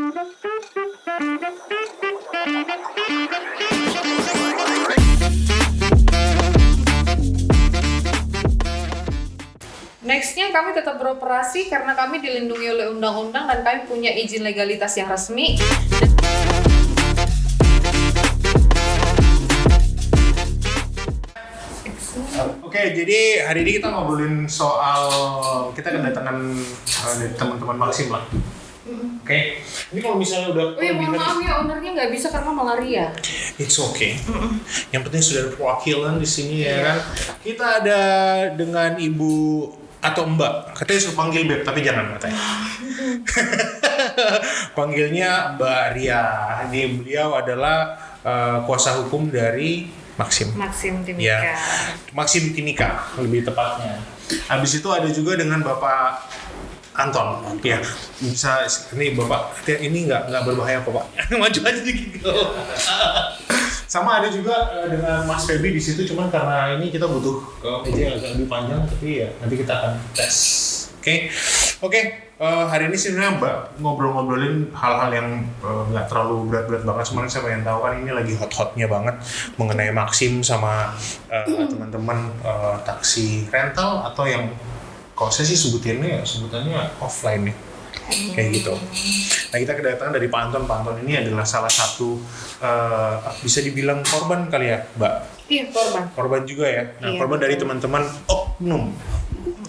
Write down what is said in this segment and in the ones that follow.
Nextnya kami tetap beroperasi karena kami dilindungi oleh undang-undang dan kami punya izin legalitas yang resmi. Oke, jadi hari ini kita ngobrolin soal kita kedatangan dari teman-teman Maxim lah. Oke, ini kalau misalnya udah Oh ya, mohon maaf ya, ownernya nggak bisa karena malaria. it's okay. Yang penting sudah ada perwakilan di sini ya kan. Kita ada dengan Ibu atau Mbak, katanya suruh panggil Beb, tapi jangan katanya. Panggilnya Mbak Ria. Ini beliau adalah kuasa hukum dari Maxim. Maxim Timika. Ya, Maxim Timika lebih tepatnya. Habis itu ada juga dengan Bapak Anton. Ya, bisa ini Bapak. Ini nggak berbahaya kok Pak. Maju aja dikit. Sama ada juga dengan Mas Feby di situ, cuman karena ini kita butuh meja yang agak lebih panjang, tapi ya nanti kita akan tes. Oke. Hari ini sebenarnya Mbak ngobrolin hal-hal yang nggak terlalu berat-berat banget. Sebenarnya saya pengen tahu kan ini lagi hot-hotnya banget mengenai Maxim sama teman-teman taksi rental atau yang kalau saya sih sebutannya offline nih. Kayak gitu. Nah, kita kedatangan dari Pak Anton. Pak Anton ini adalah salah satu bisa dibilang korban kali ya, Mbak? Iya, korban. Korban juga ya. Nah, Iya, korban dari teman-teman oknum.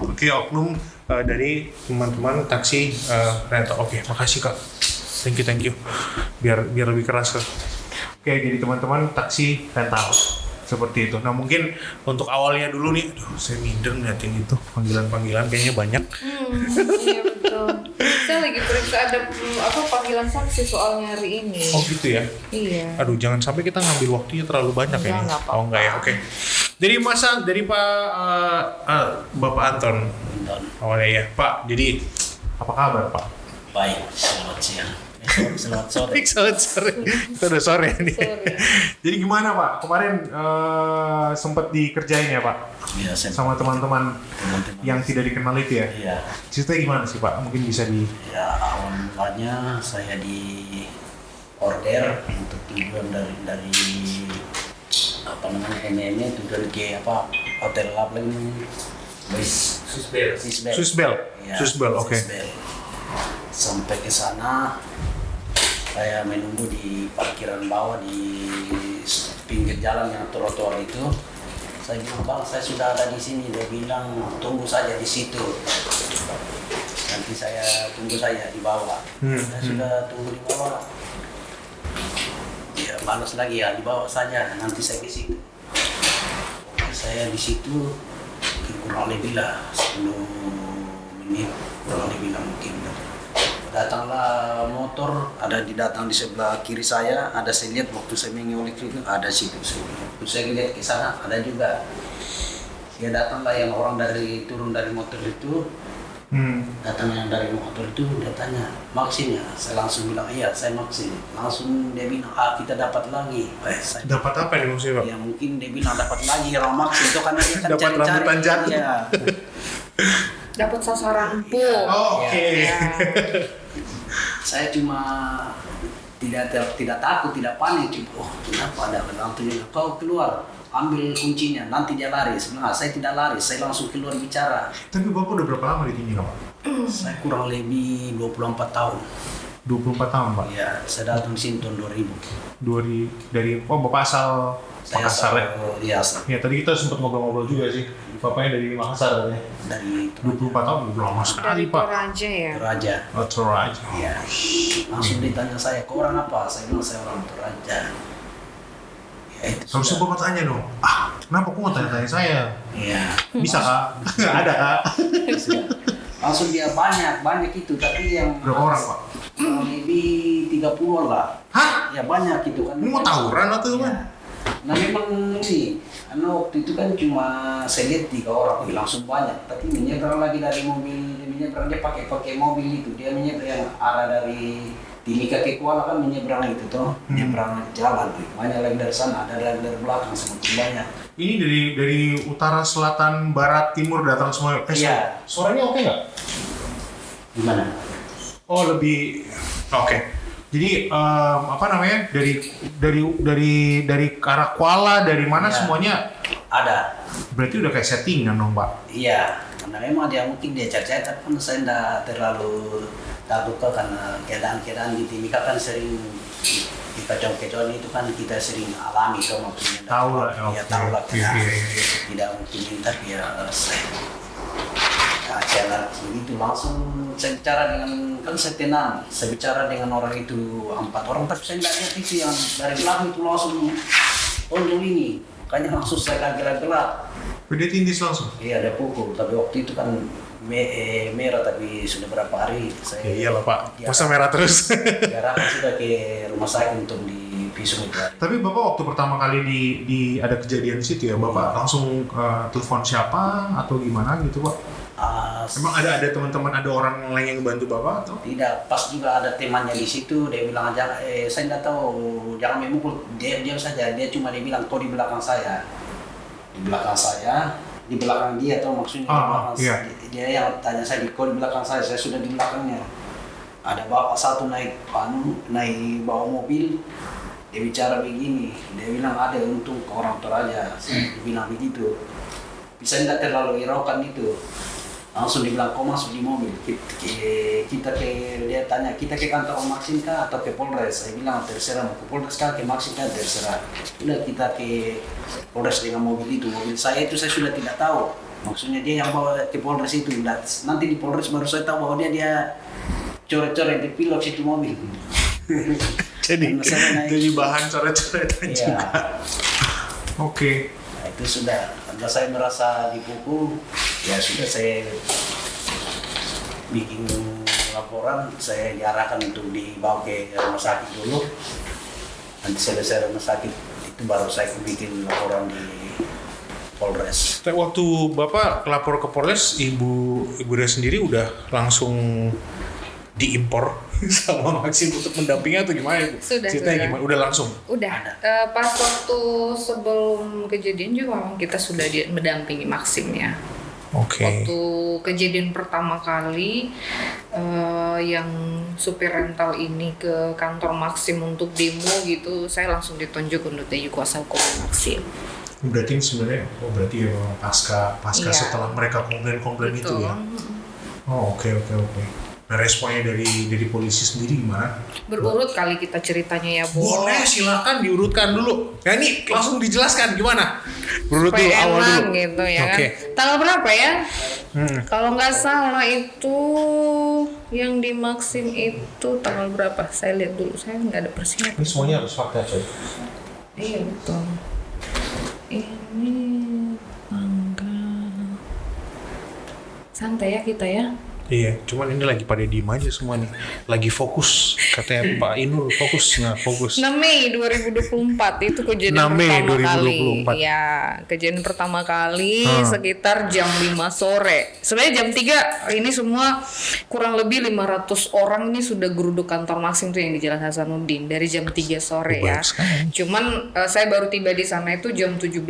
Oke, oknum dari teman-teman taksi rental. Oke, makasih Kak. Thank you. Biar lebih keras Kak. Oke, jadi teman-teman taksi rental. Seperti itu. Nah, mungkin untuk awalnya dulu nih, saya minder ngeliatin itu panggilan-panggilan kayaknya banyak. Iya betul. Saya lagi periksa ada panggilan saksi soalnya hari ini. Oh gitu ya? Iya. Aduh, jangan sampai kita ngambil waktunya terlalu banyak ya. Enggak apa-apa. Oh enggak ya, oke. Dari Bapak Anton. Awalnya ya, Pak. Jadi apa kabar Pak? Baik, selamat siang. Selamat sore. Selamat sore. Kita udah sore nih. Sore. Jadi gimana Pak? Kemarin sempat dikerjain ya Pak? Iya, Sama teman-teman yang tidak dikenal itu ya? Iya. Ceritanya gimana sih Pak? Mungkin bisa Ya, awal mulanya saya di order untuk tujuan dari MM-nya tujuan ke hotel apa lagi? Swissbell. Ya, Swissbell, oke. Swissbell. Sampai ke sana saya menunggu di parkiran bawah di pinggir jalan yang trotoar itu. Saya bilang, Bang, saya sudah ada di sini. Dia bilang, tunggu saja di situ. Nanti saya tunggu saja di bawah. Saya sudah tunggu di bawah. Ya, balas lagi ya, di bawah saja. Nanti saya ke situ. Oke, saya di situ kurang lebih lah 10 menit, kurang lebih lah mungkin. Datanglah motor, datang di sebelah kiri saya, ada saya lihat waktu saya mengolek itu ada situ. Waktu saya lihat ke sana ada juga. Dia datanglah yang orang turun dari motor itu, datang yang dari motor itu, dia tanya, Maxim ya? Saya langsung bilang, iya saya Maxim. Langsung dia bilang, kita dapat lagi. Dapat apa nih maksudnya Pak? Ya mungkin dia bilang dapat lagi orang Maxim itu karena dia kan Dapat rambutan jatuh. Ya. Dapat sasaran empuk. Oh, oke. Ya. Saya cuma tidak takut, tidak panik. Cuma, kenapa ada orang kau keluar, ambil kuncinya, nanti dia lari. Sebenarnya saya tidak lari, saya langsung keluar bicara. Tapi Bapak udah berapa lama di sini Pak? Saya kurang lebih 24 tahun. 24 tahun Pak? Ya, saya datang di sini tahun 2000. Bapak asal Makassar ya? Iya, asal. Ya, tadi kita sempat ngobrol-ngobrol juga sih. Bapaknya dari Makassar ya? Dari 24 tahun, udah lama sekali Dari Pak. Toraja ya. Toraja. Oh, Toraja. Iya. Langsung ditanya saya, kau orang apa? Saya bilang saya orang Toraja. Ya, itu Harusnya sudah. Bapak tanya dong, kenapa kok mau tanya-tanya saya? Iya. Bisa Kak? Ada Kak? Langsung dia banyak itu, tapi yang Berapa orang Pak? kurang lebih 30 lah. Hah? Ya banyak itu kan. Ini mau tawuran atau Ya. apa? Nah memang ini, karena waktu itu kan cuma saya lihat 3 orang, langsung banyak. Tapi menyeberang lagi dari mobil, dia pakai mobil itu, dia menyeberang yang arah dari Timika ke Kuala kan menyeberang itu toh, menyeberang jalan tuh. Banyak lagi dari sana, ada lagi dari belakang semakin banyak. Ini dari utara, selatan, barat, timur datang semua. Iya. Suaranya oke nggak? Gimana? Oh lebih oke. Jadi apa namanya dari arah Kuala dari mana Ya. semuanya Ada. berarti udah kayak settingan dong Pak. Iya, karena memang dia mungkin dia cari-cari, tapi kan saya tidak terlalu takut kok, karena keadaan-keadaan di Timika kan sering di kacau-kacauan itu kan kita sering alami kok, maksudnya. Tahu lah, Ya oke. tahu lah, Iya, iya, iya. tidak mungkin ini, tapi ya saya begitu langsung saya bicara dengan, kan saya tenang, saya bicara dengan orang itu 4 orang, tapi saya tidak lihat itu yang dari belakang itu langsung ondel ini, makanya langsung saya gelap-gelap. Udah tindis langsung. Iya ada pukul, tapi waktu itu kan merah, tapi sudah berapa hari saya. Ya iyalah Pak, Ya, masa merah terus. diarahkan sudah ke rumah sakit untuk divisum itu hari. Tapi Bapak waktu pertama kali di ada kejadian di situ ya, Bapak langsung telepon siapa atau gimana gitu Pak? Emang ada teman-teman, ada orang lain yang bantu Bapak atau? Tidak, pas juga ada temannya di situ, dia bilang aja, saya tidak tahu, jangan memukul, dia saja, dia cuma dia bilang, kau di belakang saya, di belakang dia, atau maksudnya di belakang iya. dia yang tanya saya, kau di belakang saya sudah di belakangnya. Ada bapak satu naik bawa mobil, dia bicara begini, dia bilang ada untung ke orang Toraja, dia bilang begitu, bisa tidak terlalu hiraukan itu. Langsung dibilang kau masuk di mobil, dia tanya kita ke kantor Maxim kah atau ke Polres? Saya bilang terserah, mau ke Polres kah ke Maxim kah terserah. Udah kita ke Polres dengan mobil itu, mobil saya itu saya sudah tidak tahu, maksudnya dia yang bawa ke Polres itu. Nanti di Polres baru saya tahu bahwa dia coret-coret di pilok situ mobil. Jadi bahan coret-coretan Iya. juga. Oke. Nah, itu sudah, karena saya merasa dipukul, ya sudah saya bikin laporan, saya diarahkan untuk dibawa ke rumah sakit dulu. Nanti selesai rumah sakit itu baru saya bikin laporan di Polres. Waktu Bapak lapor ke Polres, Ibu Dia sendiri udah langsung diimpor sama Maxim untuk mendampingi atau gimana? Ceritanya Sudah. gimana? Udah langsung? Udah, pas waktu sebelum kejadian juga memang kita sudah mendampingi Maxim ya. Oke. Waktu kejadian pertama kali yang supir rental ini ke kantor Maxim untuk demo gitu, saya langsung ditunjuk untuk jadi kuasa hukum Maxim. Berarti ini sebenarnya, berarti ya pasca Iya. setelah mereka komplain itu Betul. ya? Oh oke. Nah responnya dari polisi sendiri gimana? Berurut kali kita ceritanya ya, Bo. Boleh, silakan diurutkan dulu. Ya ini langsung dijelaskan gimana? Berurut dulu, Supaya awal enak dulu. gitu ya Oke. kan. Tanggal berapa ya? Kalau nggak salah itu yang di Maxim itu tanggal berapa? Saya lihat dulu, saya nggak ada persiapan. Ini semuanya harus fakta coy. Iya betul. Ini tanggal santai ya kita ya. Iya, cuman ini lagi pada diem aja semua nih. Lagi fokus, katanya Pak Inul fokus. 6 Mei 2024 itu kejadian 6 Mei pertama 2024. kali. Ya, kejadian pertama kali sekitar jam 5 sore. Sebenarnya jam 3 ini semua kurang lebih 500 orang ini sudah geruduk kantor Maxim tuh yang di Jalan Hasanuddin dari jam 3 sore ya. Banyak sekali. Cuman saya baru tiba di sana itu jam 17.52.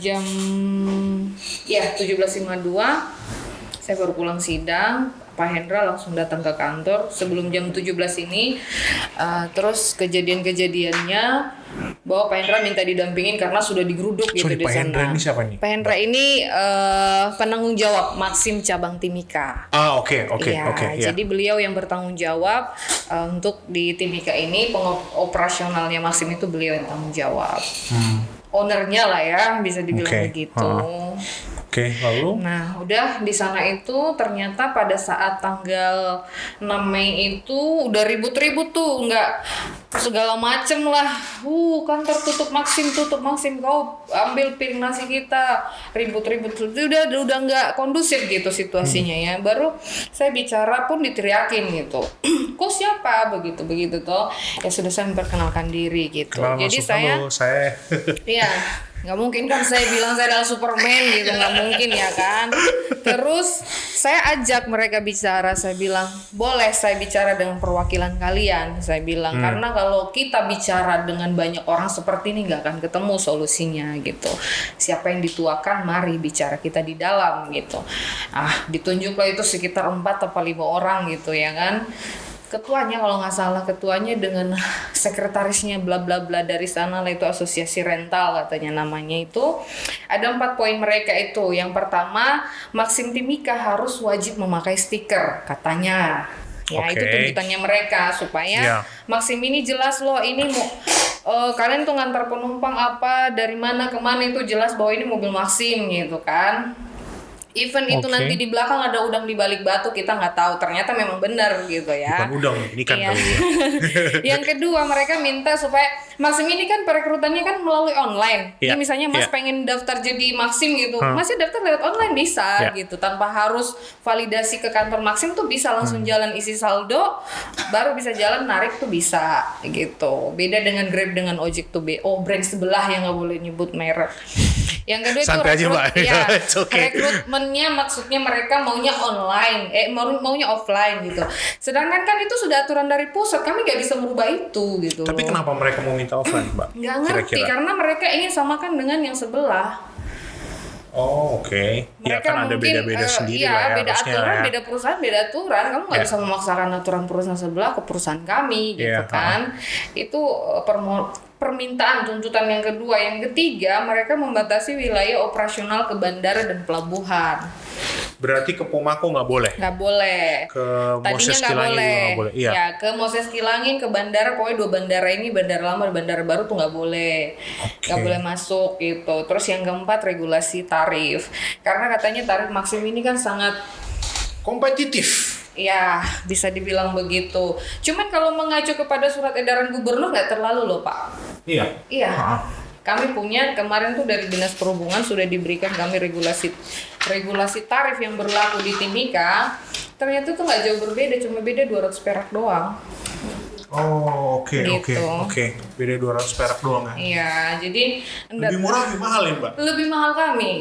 Jam 17.52 saya baru pulang sidang, Pak Hendra langsung datang ke kantor sebelum jam 17 ini. Terus kejadian-kejadiannya bahwa Pak Hendra minta didampingin karena sudah digeruduk gitu Sorry, di Pak sana. Hendra ini siapa nih? Pak Hendra ini penanggung jawab Maxim cabang Timika. Oke. Iya, jadi beliau yang bertanggung jawab untuk di Timika ini, operasionalnya Maxim itu beliau yang tanggung jawab. Ownernya lah ya, bisa dibilang Oke. begitu. Oke, lalu? Nah, udah di sana itu ternyata pada saat tanggal 6 Mei itu udah ribut-ribut tuh, nggak segala macem lah. Kantor tutup Maxim, kau ambil piring nasi kita, ribut-ribut. Udah nggak kondusif gitu situasinya ya. Baru saya bicara pun diteriakin gitu. Kok siapa begitu toh? Ya sudah, saya memperkenalkan diri gitu. Kenal Jadi masuk, saya halo, saya iya, nggak mungkin kan saya bilang saya adalah Superman gitu, nggak mungkin ya kan. Terus saya ajak mereka bicara, saya bilang boleh saya bicara dengan perwakilan kalian, saya bilang karena kalau kita bicara dengan banyak orang seperti ini nggak akan ketemu solusinya gitu. Siapa yang dituakan, mari bicara kita di dalam gitu. Ditunjuklah itu sekitar 4 atau 5 orang gitu ya kan. ketuanya kalau nggak salah, ketuanya dengan sekretarisnya bla bla bla dari sana lah, itu asosiasi rental katanya namanya itu. Ada 4 poin mereka itu. Yang pertama, Maxim Timika harus wajib memakai stiker katanya. Ya, itu tuntutannya mereka supaya Maxim ini jelas loh, ini mau kalian tuh ngantar penumpang apa dari mana ke mana itu jelas bahwa ini mobil Maxim gitu kan. Even itu nanti di belakang ada udang di balik batu, kita nggak tahu, ternyata memang benar gitu ya. Bukan udang, ini kan kali ya. Yang kedua, mereka minta supaya Maxim ini kan perekrutannya kan melalui online. Jadi misalnya Mas pengen daftar jadi Maxim gitu, Masnya daftar lewat online bisa gitu, tanpa harus validasi ke kantor Maxim tuh bisa langsung jalan isi saldo, baru bisa jalan narik tuh bisa gitu. Beda dengan Grab dengan Ojek tuh brand sebelah yang nggak boleh nyebut merek. Yang kedua santai itu rekrutmennya, maksudnya mereka maunya online, maunya offline gitu. Sedangkan kan itu sudah aturan dari pusat, kami nggak bisa merubah itu gitu. Tapi kenapa mereka mau minta offline, Mbak? Nggak ngerti, karena mereka ingin samakan dengan yang sebelah. Oh, oke. Ya kan ada beda-beda sendiri lah ya. Beda aturan, beda perusahaan, beda aturan. Kamu nggak bisa memaksakan aturan perusahaan sebelah ke perusahaan kami gitu kan. Itu permintaan tuntutan yang kedua. Yang ketiga, mereka membatasi wilayah operasional ke bandara dan pelabuhan. Berarti ke Pomako nggak boleh? Nggak boleh. Ke Tadinya Moses nggak Kilangin boleh. nggak boleh. Iya. Ya, ke Moses Kilangin, ke bandara, pokoknya 2 bandara ini, bandara lama dan bandara baru tuh nggak boleh. Nggak boleh masuk gitu. Terus yang keempat, regulasi tarif. Karena katanya tarif Maxim ini kan sangat kompetitif. Ya, bisa dibilang begitu. Cuman kalau mengacu kepada surat edaran gubernur nggak terlalu loh, Pak. Iya. Iya. Kami punya kemarin tuh dari Dinas Perhubungan sudah diberikan kami regulasi tarif yang berlaku di Timika. Ternyata tuh nggak jauh berbeda, cuma beda 200 perak doang. Oh, oke. Beda 200 perak doang ya. Iya, jadi lebih murah, lebih mahal ya, Mbak? Lebih mahal kami.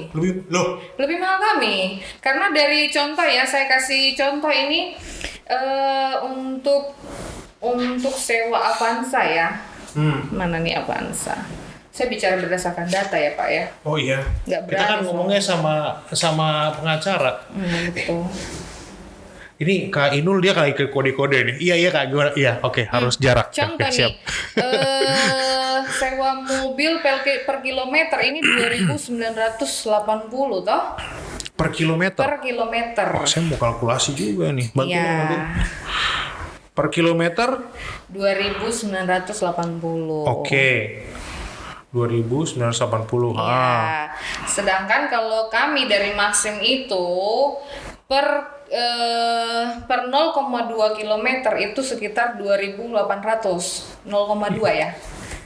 Lebih mahal kami. Karena dari contoh ya, saya kasih contoh ini untuk sewa Avanza ya. Mana nih Avanza? Saya bicara berdasarkan data ya, Pak ya. Oh iya. Nggak berani kita kan ngomongnya sama pengacara. Betul. Ini Kak Inul dia kayak ke kode-kode nih. Iya Kak, gimana? Iya, oke, harus jarak. Contoh siap. nih, sewa mobil per kilometer ini 2.980 toh? Per kilometer? Per kilometer. Oh, saya mau kalkulasi juga nih. Bantuin. Per kilometer? 2.980. Oke. 2.980. Ya. Sedangkan kalau kami dari Maxim itu per 0,2 km itu sekitar 2.800. 0,2 ya?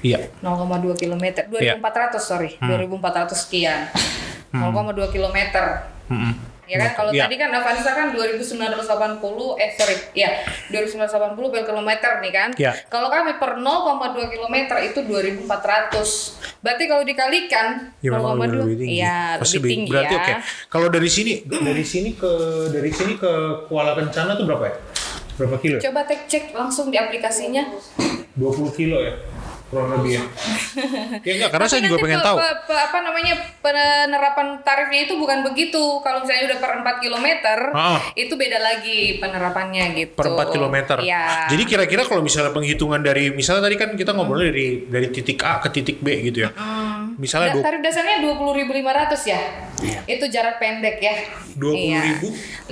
Iya. 0,2 km. 2.400 sorry. 2.400 sekian. 0,2 km. Ya kan, kalau tadi kan Avanza kan 2.980 2.980 per kilometer nih kan. Kalau kami per 0,2 km itu 2.400. Berarti kalau dikalikan 0,2 ya lebih tinggi. Berarti oke. Kalau dari sini ke Kuala Kencana tuh berapa ya? Berapa kilo? Coba cek langsung di aplikasinya. 20 kilo ya. Kurang lebih ya. Ya enggak, karena saya juga pengen tahu. Penerapan tarifnya itu bukan begitu. Kalau misalnya udah per 4 km, itu beda lagi penerapannya gitu. Per 4 km. Ya. Jadi kira-kira kalau misalnya penghitungan dari, misalnya tadi kan kita ngobrolnya dari titik A ke titik B gitu ya. Misalnya tarif dasarnya 20.500 ya. Itu jarak pendek ya. 20.500.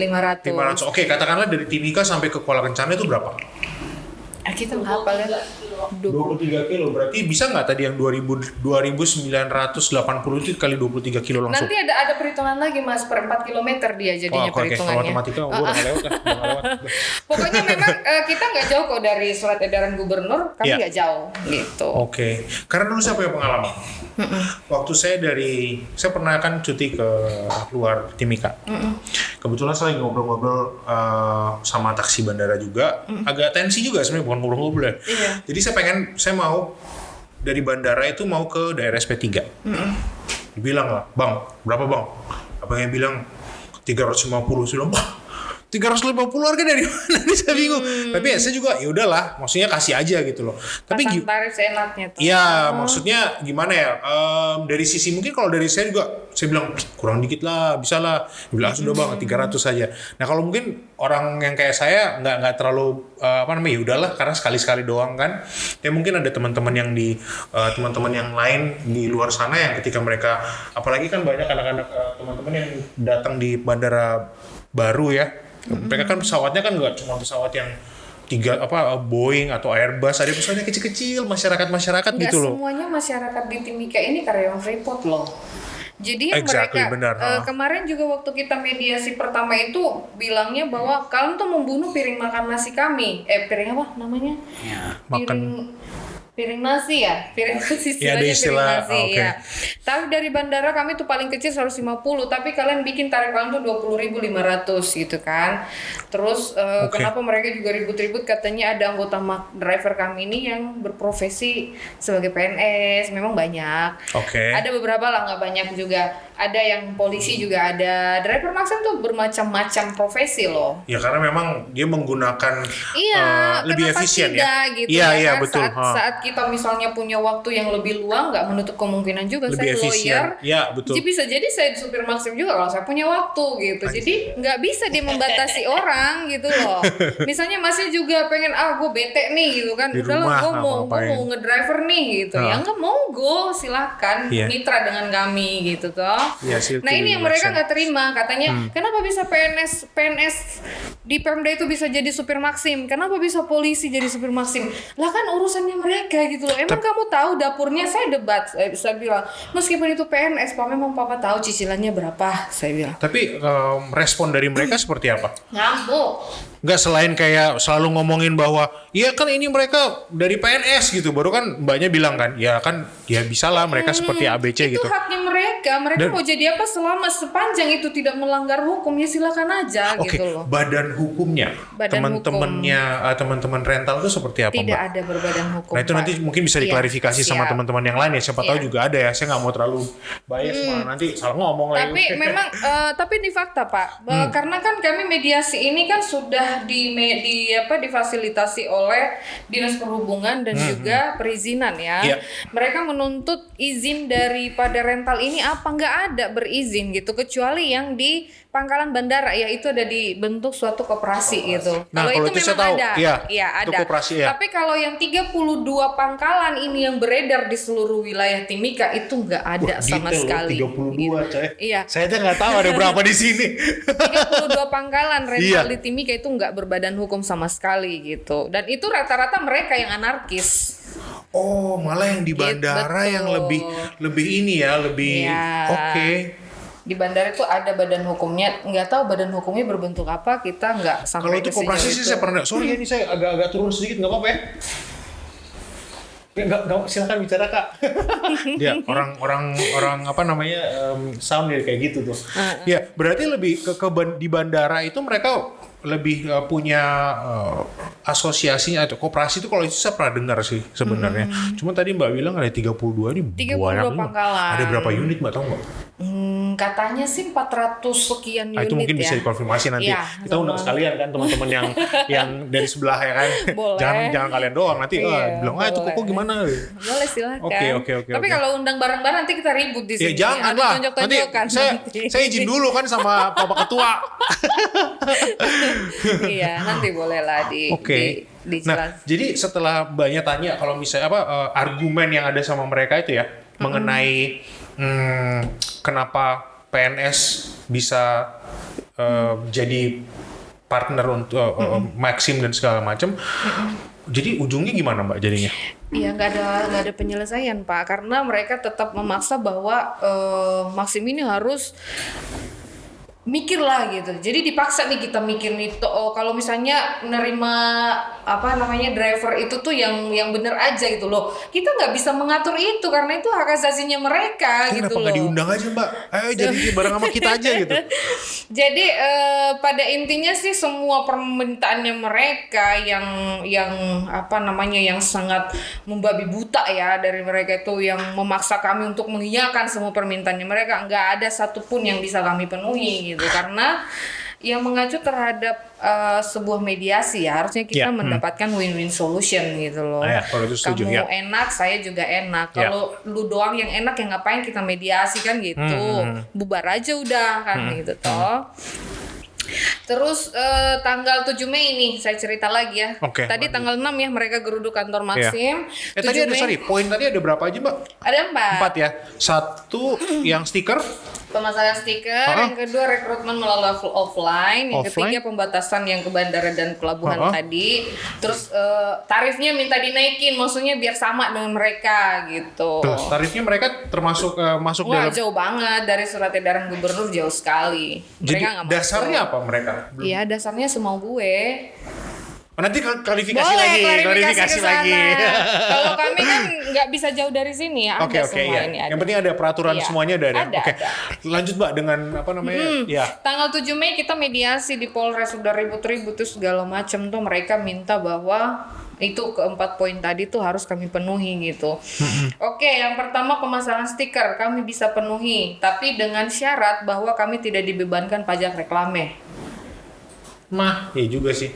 Oke, katakanlah dari Timika sampai ke Kuala Kencana itu berapa? Kita nggak hafal ya. 23 kilo, berarti bisa nggak tadi yang 2.980 itu kali 23 kilo langsung? Nanti ada perhitungan lagi Mas, per 4 km dia jadinya perhitungannya. Matematika gue udah nggak lewat. Pokoknya memang kita nggak jauh kok dari surat edaran gubernur, kami nggak jauh gitu. Oke. Karena dulu saya punya pengalaman. Waktu saya pernah kan cuti ke luar Timika. Kebetulan saya lagi ngobrol-ngobrol sama taksi bandara juga, agak tensi juga sebenarnya, bukan ngobrol-ngobrol ya. Jadi saya mau dari bandara itu mau ke daerah SP3. Dibilang lah, Bang, berapa Bang? Abangnya bilang 350. Sudah, Bang, 350 harga dari mana nih, saya bingung. Tapi ya saya juga ya udahlah, maksudnya kasih aja gitu loh. Tapi Pasang tarif seenaknya tuh. iya, maksudnya gimana ya? Dari sisi mungkin kalau dari saya juga saya bilang kurang dikit lah, bisa lah. Dia bilang sudah bang 300 saja. Nah kalau mungkin orang yang kayak saya nggak terlalu ya udahlah karena sekali-sekali doang kan. Ya mungkin ada teman-teman yang di teman-teman yang lain di luar sana yang ketika mereka, apalagi kan banyak anak-anak teman-teman yang datang di bandara baru ya. Mereka kan pesawatnya kan nggak cuma pesawat yang Boeing atau Airbus, ada pesawatnya kecil-kecil, masyarakat Nggak gitu loh. semuanya masyarakat di Timika ini karyawan Freeport loh. Jadi yang Exactly, mereka benar. kemarin juga waktu kita mediasi pertama itu bilangnya bahwa kalian tuh membunuh piring makan nasi kami. Piring apa namanya? Ya. Piring nasi ya, piring nasi Ya, ada istilahnya istilah, piring nasi oke. ya. Tarif dari bandara kami tuh paling kecil 150, tapi kalian bikin tarif kalian tuh 20.500 gitu kan. Terus kenapa mereka juga ribut-ribut, katanya ada anggota driver kami ini yang berprofesi sebagai PNS, memang banyak. Oke. Ada beberapa lah, nggak banyak juga. Ada yang polisi juga ada. Driver Maxim tuh bermacam-macam profesi loh. Ya karena memang dia menggunakan lebih kenapa efisien tidak, ya. gitu Iya, ya iya kan? betul. Saat kita misalnya punya waktu yang lebih luang, nggak menutup kemungkinan juga Lebih saya efisien. lawyer. Iya, betul. Jadi bisa jadi saya supir Maxim juga kalau saya punya waktu gitu. Jadi nggak bisa dia membatasi orang gitu loh. Misalnya masih juga pengen gue bete nih gitu kan. Di Udahlah rumah gue mau ngedriver nih gitu. Ya nggak monggo silahkan Iya. mitra dengan kami gitu toh. Iya sih, Nah itu ini yang make mereka sense. nggak terima, katanya kenapa bisa PNS di Pemda itu bisa jadi supir Maxim, kenapa bisa polisi jadi supir Maxim, lah kan urusannya mereka gitu loh. Emang kamu tahu dapurnya? Saya debat, saya bilang meskipun itu PNS Pak, memang Papa tahu cicilannya berapa, saya bilang. Tapi respon dari mereka seperti apa? Ngamuk. Nggak, selain kayak selalu ngomongin bahwa ya kan ini mereka dari PNS gitu, baru kan mbaknya bilang kan ya bisa lah mereka seperti ABC Itu gitu. haknya mereka mau jadi apa selama sepanjang itu tidak melanggar hukum ya silakan aja Oke, gitu loh. badan hukumnya, Badan teman-temannya, teman-teman rental itu seperti apa Tidak mbak? ada berbadan hukum. Nah itu Pak. nanti mungkin bisa Iya, diklarifikasi sama siap. teman-teman yang lain ya, siapa tahu juga ada ya, saya nggak mau terlalu bias malah nanti salah ngomong lagi. Tapi memang tapi di fakta Pak, karena kan kami mediasi ini kan sudah difasilitasi oleh Dinas Perhubungan dan juga perizinan ya. Iya. Mereka menuntut izin daripada rental ini apa, nggak ada berizin gitu kecuali yang di pangkalan bandara ya, itu ada dibentuk suatu koperasi gitu. Nah, kalau kalau itu itu saya memang tahu. ada. Iya, Iya, itu ada. koperasi, ya. Tapi kalau yang 32 pangkalan ini yang beredar di seluruh wilayah Timika itu nggak ada sama sekali. 32 coy. Iya. Saya aja nggak tahu ada berapa di sini. 32 pangkalan rental Iya. di Timika itu nggak berbadan hukum sama sekali gitu. Dan itu rata-rata mereka yang anarkis. Oh, malah yang di bandara betul. yang lebih ini ya, lebih Iya. oke. Di bandara itu ada badan hukumnya, nggak tahu badan hukumnya berbentuk apa, kita nggak Kalau sampai itu ke koperasi sejauh sih itu. saya pernah. Sorry ya, ini saya agak turun sedikit, nggak apa-apa ya. Ya, nggak, silakan bicara kak. Dia orang apa namanya sound ya kayak gitu tuh. Ya berarti lebih di bandara itu mereka lebih punya asosiasinya atau koperasi itu, kalau itu saya pernah dengar sih sebenarnya. Cuma tadi Mbak bilang ada 32 ini 32 banyak banget. pangkalan. Ada berapa unit Mbak tahu nggak? Katanya sih 400 sekian unit Itu mungkin ya. bisa dikonfirmasi nanti. Iya, Kita undang sekalian kan teman-teman yang dari sebelah ya kan. Boleh. Jangan kalian doang nanti Iya, bilang itu boleh. koko gimana? Boleh silakan. Oke. Tapi kalau undang bareng-bareng nanti kita ribut di Ya sini. jangan Ada lah. Nanti tonjok-tonjokan saya izin dulu kan sama Bapak Ketua. Iya, nanti boleh lah Oke. Nah, dijelas. jadi setelah banyak tanya kalau misalnya argumen yang ada sama mereka itu ya mengenai kenapa PNS bisa jadi partner untuk Maxim dan segala macam. Jadi ujungnya gimana Mbak jadinya? Iya, nggak ada penyelesaian Pak, karena mereka tetap memaksa bahwa Maxim ini harus mikir lah gitu. Jadi dipaksa nih kita mikir nih kalau misalnya menerima driver itu tuh yang bener aja gitu loh. Kita nggak bisa mengatur itu karena itu hak asasinya mereka gitu Kenapa loh. nggak diundang aja Mbak? Ayo jadi bareng sama kita aja gitu. Jadi pada intinya sih semua permintaannya mereka yang sangat membabi buta ya dari mereka itu yang memaksa kami untuk mengiyakan semua permintaannya mereka, nggak ada satupun yang bisa kami penuhi gitu karena yang mengacu terhadap sebuah mediasi ya, harusnya kita mendapatkan win-win solution gitu loh. Kalau itu setuju, kamu enak, saya juga enak. Kalau lu doang yang enak, ya ngapain kita mediasi kan gitu. Bubar aja udah kan gitu toh. Terus tanggal 7 Mei ini saya cerita lagi ya. Tadi tanggal 6 ya mereka geruduk kantor Maxim. Tadi ada poin tadi ada berapa aja Mbak? Ada 4 ya. Satu yang stiker, pemasangan stiker, yang kedua rekrutmen melalui offline, yang ketiga pembatasan yang ke bandara dan pelabuhan tadi. Terus tarifnya minta dinaikin, maksudnya biar sama dengan mereka gitu. Terus tarifnya mereka termasuk masuk dalam. Jauh banget dari surat edaran gubernur, jauh sekali. Jadi mereka dasarnya apa mereka? Iya, dasarnya semau gue. Nanti klarifikasi boleh, lagi. klarifikasi lagi. Kalau kami kan nggak bisa jauh dari sini ya. Oke, ini ada. Yang penting ada peraturan semuanya ada. Ada. Lanjut Mbak dengan apa namanya? Tanggal 7 Mei kita mediasi di Polres, udah ribut-ribut tuh segala macam tuh, mereka minta bahwa itu keempat poin tadi tuh harus kami penuhi gitu. Oke, yang pertama pemasangan stiker kami bisa penuhi, tapi dengan syarat bahwa kami tidak dibebankan pajak reklame. Iya juga sih.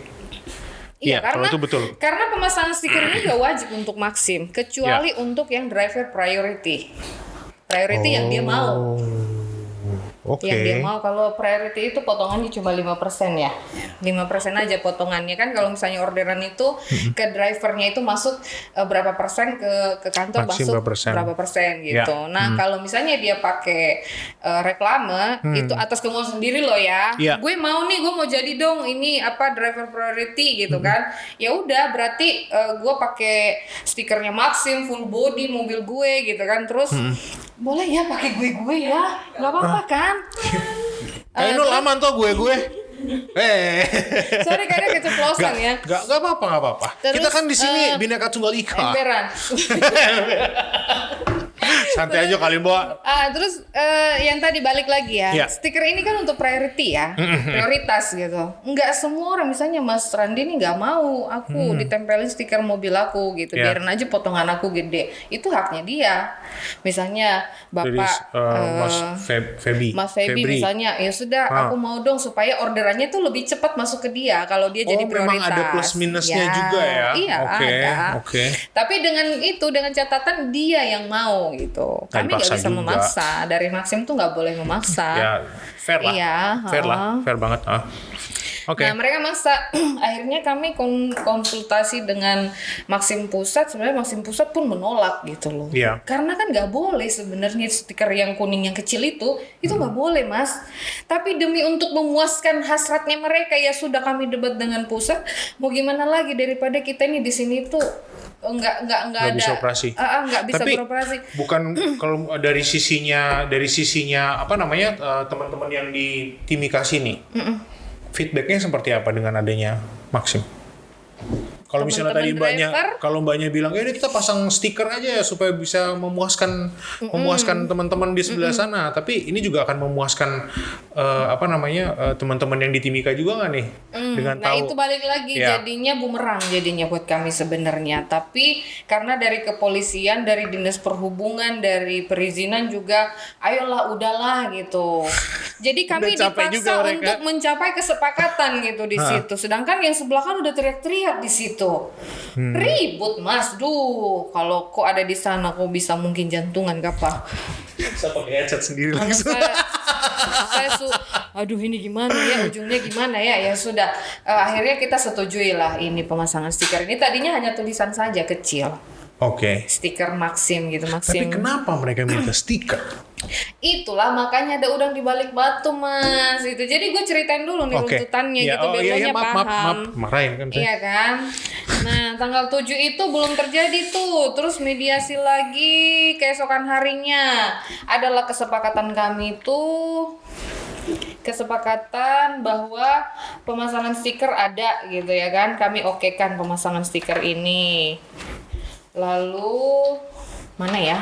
Iya, karena itu betul. Karena pemasangan stiker ini gak wajib untuk Maxim, kecuali untuk yang driver priority. Priority yang dia mau. Yang dia mau. Kalau priority itu potongannya cuma 5% ya. 5% aja potongannya kan. Kalau misalnya orderan itu ke drivernya itu masuk berapa persen, ke kantor Maxim masuk berapa persen gitu. Nah, kalau misalnya dia pakai reklame itu atas kemauan sendiri loh ya. Gue mau nih, gue mau jadi dong ini apa driver priority gitu kan. Ya udah, berarti gue pakai stikernya Maxim full body mobil gue gitu kan. Terus boleh ya pakai gue ya, nggak apa-apa kan? Kayak Nul aman tuh gue. Sorry kadang keceplosan ya. Gak apa-apa. Terus, kita kan di sini Bhinneka Tunggal Ika. Emberan. Santai aja kali Mbak. Terus yang tadi balik lagi ya. Stiker ini kan untuk priority ya, prioritas gitu. Nggak semua orang, misalnya Mas Randi nih nggak mau aku ditempelin stiker mobil aku gitu. Biarin aja potongan aku gede. Itu haknya dia. Misalnya Bapak Mas Febi misalnya, ya sudah aku mau dong supaya orderannya tuh lebih cepat masuk ke dia kalau dia jadi prioritas. Memang ada plus minusnya juga ya. Iya, ada. Tapi dengan catatan dia yang mau gitu. Kami nggak bisa memaksa. Dari Maxim tuh nggak boleh memaksa. Ya, fair lah. Iya, fair banget. Nah, mereka maksa. Akhirnya kami konsultasi dengan Maxim Pusat. Sebenarnya Maxim Pusat pun menolak gitu loh. Karena kan nggak boleh sebenarnya stiker yang kuning yang kecil itu nggak boleh Mas. Tapi demi untuk memuaskan hasratnya mereka, ya sudah kami debat dengan pusat. Mau gimana lagi daripada kita ini di sini tuh nggak ada bisa operasi. Nggak bisa tapi beroperasi. Bukan kalau dari sisinya apa namanya teman-teman yang di Timika sini. Feedbacknya seperti apa dengan adanya Maxim? Kalau misalnya tadi mbaknya bilang ya kita pasang stiker aja ya supaya bisa memuaskan teman-teman di sebelah sana, tapi ini juga akan memuaskan teman-teman yang di Timika juga nggak nih? Dengan tahu. Itu balik lagi jadinya bumerang jadinya buat kami sebenarnya. Tapi karena dari kepolisian, dari dinas perhubungan, dari perizinan juga, ayolah udahlah gitu. Jadi kami dipaksa untuk mencapai kesepakatan gitu di situ. Sedangkan yang sebelah kan udah teriak-teriak di situ. Ribut Mas, kalau kok ada di sana kok bisa mungkin jantungan apa? Bisa pakai headset sendiri langsung. Aduh ini gimana ya, ujungnya gimana ya? Ya sudah, akhirnya kita setujui lah ini pemasangan stiker ini. Tadinya hanya tulisan saja kecil. Stiker Maxim gitu, Maxim. Tapi kenapa mereka minta stiker? Itulah makanya ada udang di balik batu Mas itu. Jadi gue ceritain dulu nih runtutannya gitu biar paham. Marahin kan saya. Iya kan. Nah tanggal 7 itu belum terjadi tuh. Terus mediasi lagi keesokan harinya. Adalah kesepakatan kami tuh, kesepakatan bahwa pemasangan stiker ada gitu ya kan. Kami okekan pemasangan stiker ini. Lalu mana ya?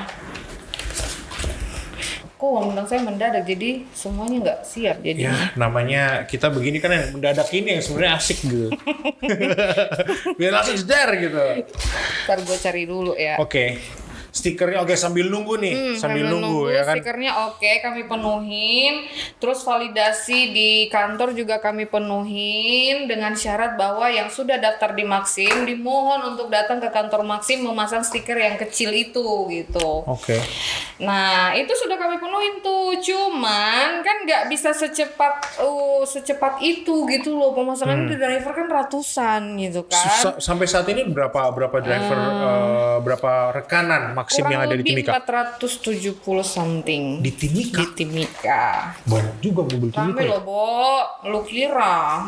Kok undang saya mendadak jadi semuanya nggak siap jadinya. Ya namanya kita begini kan yang mendadak ini yang sebenarnya asik gitu. Biar langsung jedar gitu. Ntar gue cari dulu ya. stikernya oke sambil nunggu nih, sambil kami nunggu ya kan. stikernya oke, kami penuhin. Terus validasi di kantor juga kami penuhin dengan syarat bahwa yang sudah daftar di Maxim dimohon untuk datang ke kantor Maxim memasang stiker yang kecil itu gitu. Oke. Nah itu sudah kami penuhin tuh, cuman kan nggak bisa secepat itu gitu loh, pemasangan di driver kan ratusan gitu kan. Sampai saat ini berapa driver, berapa rekanan Maxim yang ada di Timika? 470 something. Di Timika? Di Timika. Banyak juga mobil Timika. Rame loh, Bo. Lu kira.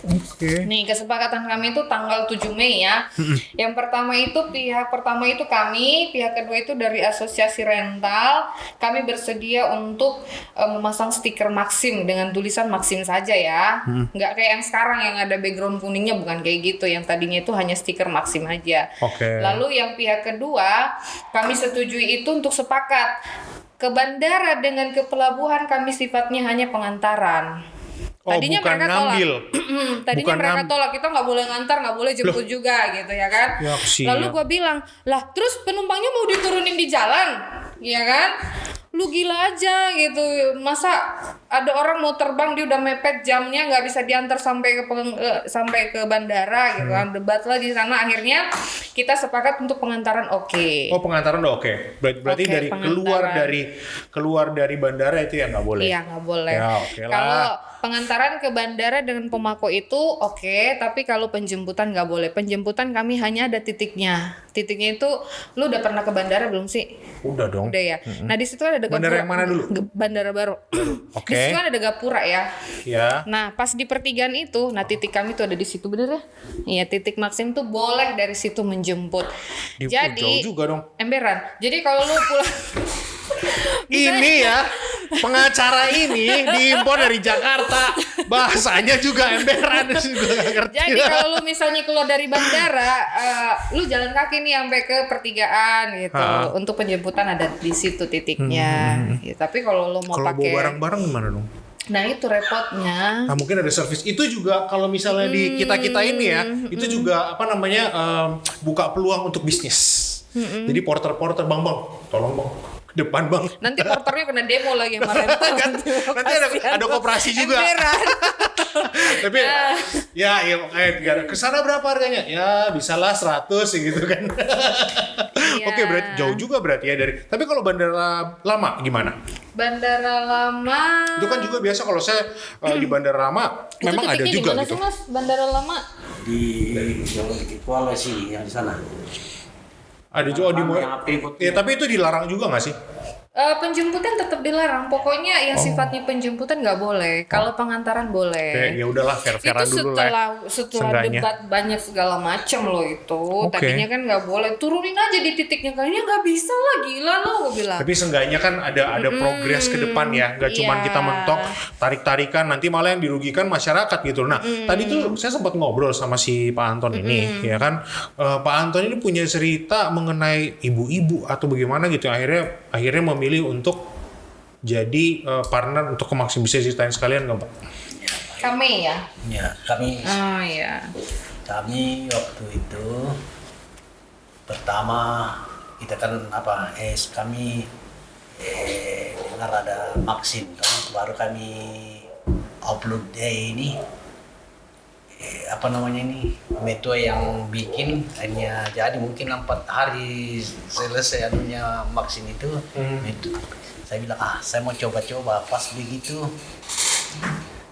Oke. Nih, kesepakatan kami itu tanggal 7 Mei ya. Yang pertama itu pihak pertama itu kami, pihak kedua itu dari asosiasi rental. Kami bersedia untuk memasang stiker Maxim dengan tulisan Maxim saja ya. Nggak kayak yang sekarang yang ada background kuningnya, bukan kayak gitu. Yang tadinya itu hanya stiker Maxim aja. Oke. Lalu yang pihak kedua, kami setujui itu untuk sepakat. Ke bandara dengan ke pelabuhan kami sifatnya hanya pengantaran. Tadinya bukan mereka ngambil. tolak. Tadinya mereka tolak, kita nggak boleh ngantar, nggak boleh jemput juga gitu ya kan. Ya, Lalu gua bilang, lah terus penumpangnya mau diturunin di jalan, ya kan? Lu gila aja gitu, masa ada orang mau terbang dia udah mepet jamnya nggak bisa diantar sampai ke bandara gitu kan. Debatlah di sana, akhirnya kita sepakat untuk pengantaran oke. Oh, pengantaran udah oke. Berarti Oke, dari keluar dari bandara itu ya nggak boleh. Iya nggak boleh. Ya, oke lah. Kalau pengantaran ke bandara dengan pemako itu oke, tapi kalau penjemputan nggak boleh. Penjemputan kami hanya ada titiknya. Titiknya itu, lu udah pernah ke bandara belum sih? Udah dong. Udah ya. Nah di situ ada gapura. Bandara yang mana dulu? Bandara baru. Oke. Di situ kan ada gapura ya. Ya. Nah pas di pertigaan itu, nah titik kami tuh ada di situ, bener ya? Iya, titik Maxim tuh boleh dari situ menjemput. Jadi jauh juga dong. emberan. Jadi kalau lu pulang Ini ya, pengacara ini diimpor dari Jakarta. Bahasanya juga emberan, juga gak ngerti. Jadi kalau lu misalnya keluar dari bandara, lu jalan kaki nih sampai ke pertigaan gitu. Untuk penjemputan ada di situ titiknya. Ya, tapi kalau lu mau Kalau pakai bawa barang-barang gimana dong? Nah itu repotnya. Nah mungkin ada service itu juga kalau misalnya di kita ini ya, itu juga apa namanya buka peluang untuk bisnis. Jadi porter bang, tolong bang, depan bang. Nanti porternya kena demo lagi sama rental. Nanti ada koperasi juga. Tapi ya kayak kesana berapa harganya? Ya bisalah 100 gitu kan. Iya. Oke, berarti jauh juga berarti ya dari. Tapi kalau bandara lama gimana? Bandara lama. Itu kan juga biasa kalau saya di bandara lama Itu memang ada titiknya juga di mana gitu. sih Mas? Bandara lama? Di Kuala sih yang di sana. Ada juga di Yang atribut. ya, tapi itu dilarang juga nggak sih? Penjemputan tetap dilarang. Pokoknya yang sifatnya penjemputan nggak boleh. Kalau pengantaran boleh. Kayak ya udahlah fair-fairan Itu dulu lah. setelah Seenggaknya. debat banyak segala macam loh itu. Oke. Tadinya kan nggak boleh, turunin aja di titiknya, kayaknya nggak bisa lah, gila lo gue bilang. Tapi seenggaknya kan ada progres ke depan ya, nggak cuman Iya. kita mentok tarik-tarikan, nanti malah yang dirugikan masyarakat gitu. Nah, tadi tuh saya sempat ngobrol sama si Pak Anton ini, ya kan, Pak Anton ini punya cerita mengenai ibu-ibu atau bagaimana gitu, akhirnya memilih untuk jadi partner untuk ke Maxim. Bisa ceritain sekalian nggak Pak? Kami ya. Ya, kami Oh iya. kami waktu itu pertama kita kan kami dengar ada Maxim kan, baru kami upload day ini metode yang bikin hanya jadi mungkin 4 hari selesai anunya Maxim itu. Metode. Saya bilang saya mau coba-coba, pas begitu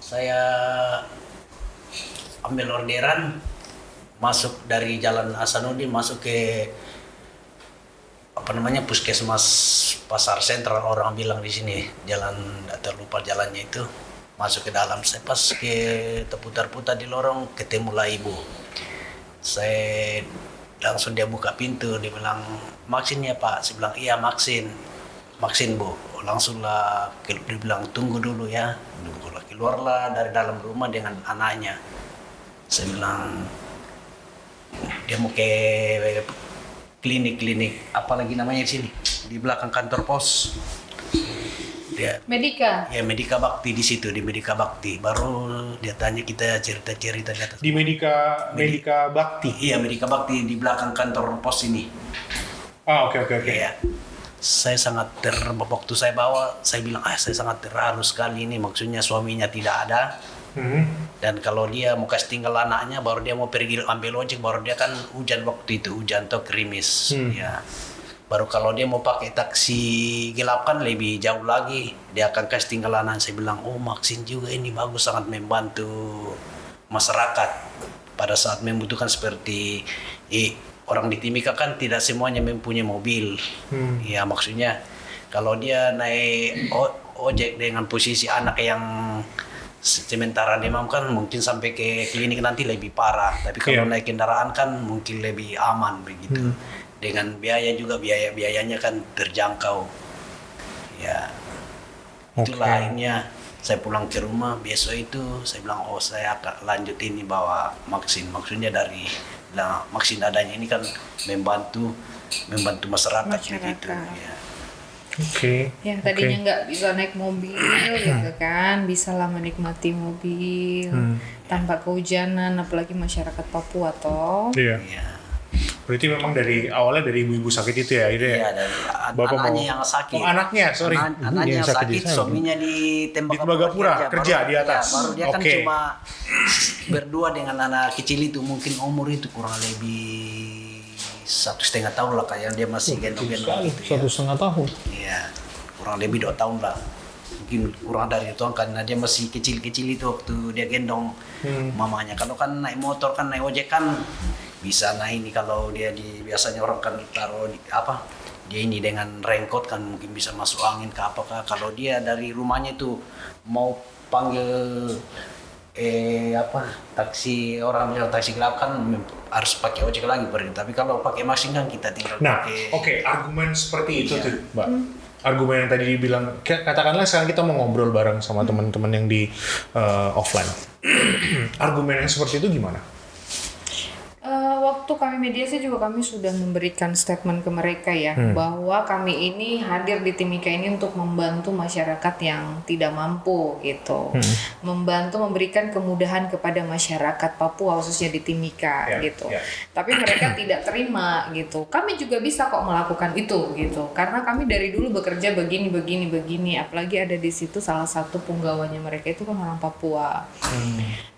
saya ambil orderan, masuk dari Jalan Hasanuddin masuk ke puskesmas Pasar Sentral, orang bilang di sini jalan, terlupa jalannya itu, masuk ke dalam. Saya pas ke terputar-putar di lorong, ketemulah ibu. Saya langsung, dia buka pintu, dia bilang, "Maxim ya Pak?" Saya bilang, "Iya Maxim Bu." Langsunglah dia bilang, "Tunggu dulu ya." Keluarlah dari dalam rumah dengan anaknya. Saya bilang, dia mau ke klinik apalagi namanya di sini di belakang kantor pos. Dia Medika. ya Medika Bakti, di situ di Medika Bakti. Baru dia tanya kita cerita-cerita di atas. Di Medika Bakti. Iya, Medika Bakti di belakang kantor pos ini. Oh, oke oke oke. Iya. Saya sangat waktu saya bawa, saya bilang, saya sangat terharu sekali ini. Maksudnya suaminya tidak ada. Dan kalau dia mau kasih tinggal anaknya, baru dia mau pergi ambil ojek, baru dia kan hujan waktu itu, hujan atau gerimis. Ya. Baru kalau dia mau pakai taksi gelap kan lebih jauh lagi, dia akan kasih tinggal anak. Saya bilang, oh Maxim juga ini bagus, sangat membantu masyarakat pada saat membutuhkan seperti orang di Timika kan tidak semuanya mempunyai mobil. Ya maksudnya kalau dia naik ojek dengan posisi anak yang sementara demam kan mungkin sampai ke klinik nanti lebih parah. Tapi kalau naik kendaraan kan mungkin lebih aman begitu. Dengan biaya juga biayanya kan terjangkau. Ya. Itulah akhirnya saya pulang ke rumah, besok itu saya bilang saya akan lanjut ini bawa vaksin. Maksudnya dari vaksin adanya ini kan membantu masyarakat. Begitu ya. Yang tadinya nggak bisa naik mobil gitu kan, bisa lah menikmati mobil tanpa kehujanan, apalagi masyarakat Papua toh. Iya. Berarti memang dari awalnya dari ibu-ibu sakit itu ya, itu ya. Iya, dari anaknya yang sakit. Oh, anaknya, sorry. Anaknya yang sakit, suaminya di Tembagapura kerja di atas. Ya, baru dia kan cuma berdua dengan anak kecil itu, mungkin umur itu kurang lebih 1,5 tahun lah, kayak dia masih gendong-gendong gitu ya. 1,5 tahun. Iya, kurang lebih 2 tahun lah. Mungkin kurang dari itu karena dia masih kecil-kecil itu waktu dia gendong mamanya. Kalau kan naik motor kan naik ojek kan bisa naik ini, kalau dia biasanya orang kan taruh dia ini dengan raincoat kan mungkin bisa masuk angin ke apakah. Kalau dia dari rumahnya itu mau panggil taksi, orang bilang taksi gelap kan harus pakai ojek lagi berarti. Tapi kalau pakai mesin kan kita tinggal pakai. Argumen seperti itu tuh, Mbak. Argumen yang tadi dibilang, katakanlah sekarang kita mau ngobrol bareng sama teman-teman yang di offline. Argumen yang seperti itu gimana? Waktu kami mediasi juga kami sudah memberikan statement ke mereka ya, bahwa kami ini hadir di Timika ini untuk membantu masyarakat yang tidak mampu gitu, membantu memberikan kemudahan kepada masyarakat Papua khususnya di Timika gitu. Tapi mereka tidak terima gitu. Kami juga bisa kok melakukan itu gitu, karena kami dari dulu bekerja begini. Apalagi ada di situ salah satu penggawanya mereka itu kan orang Papua,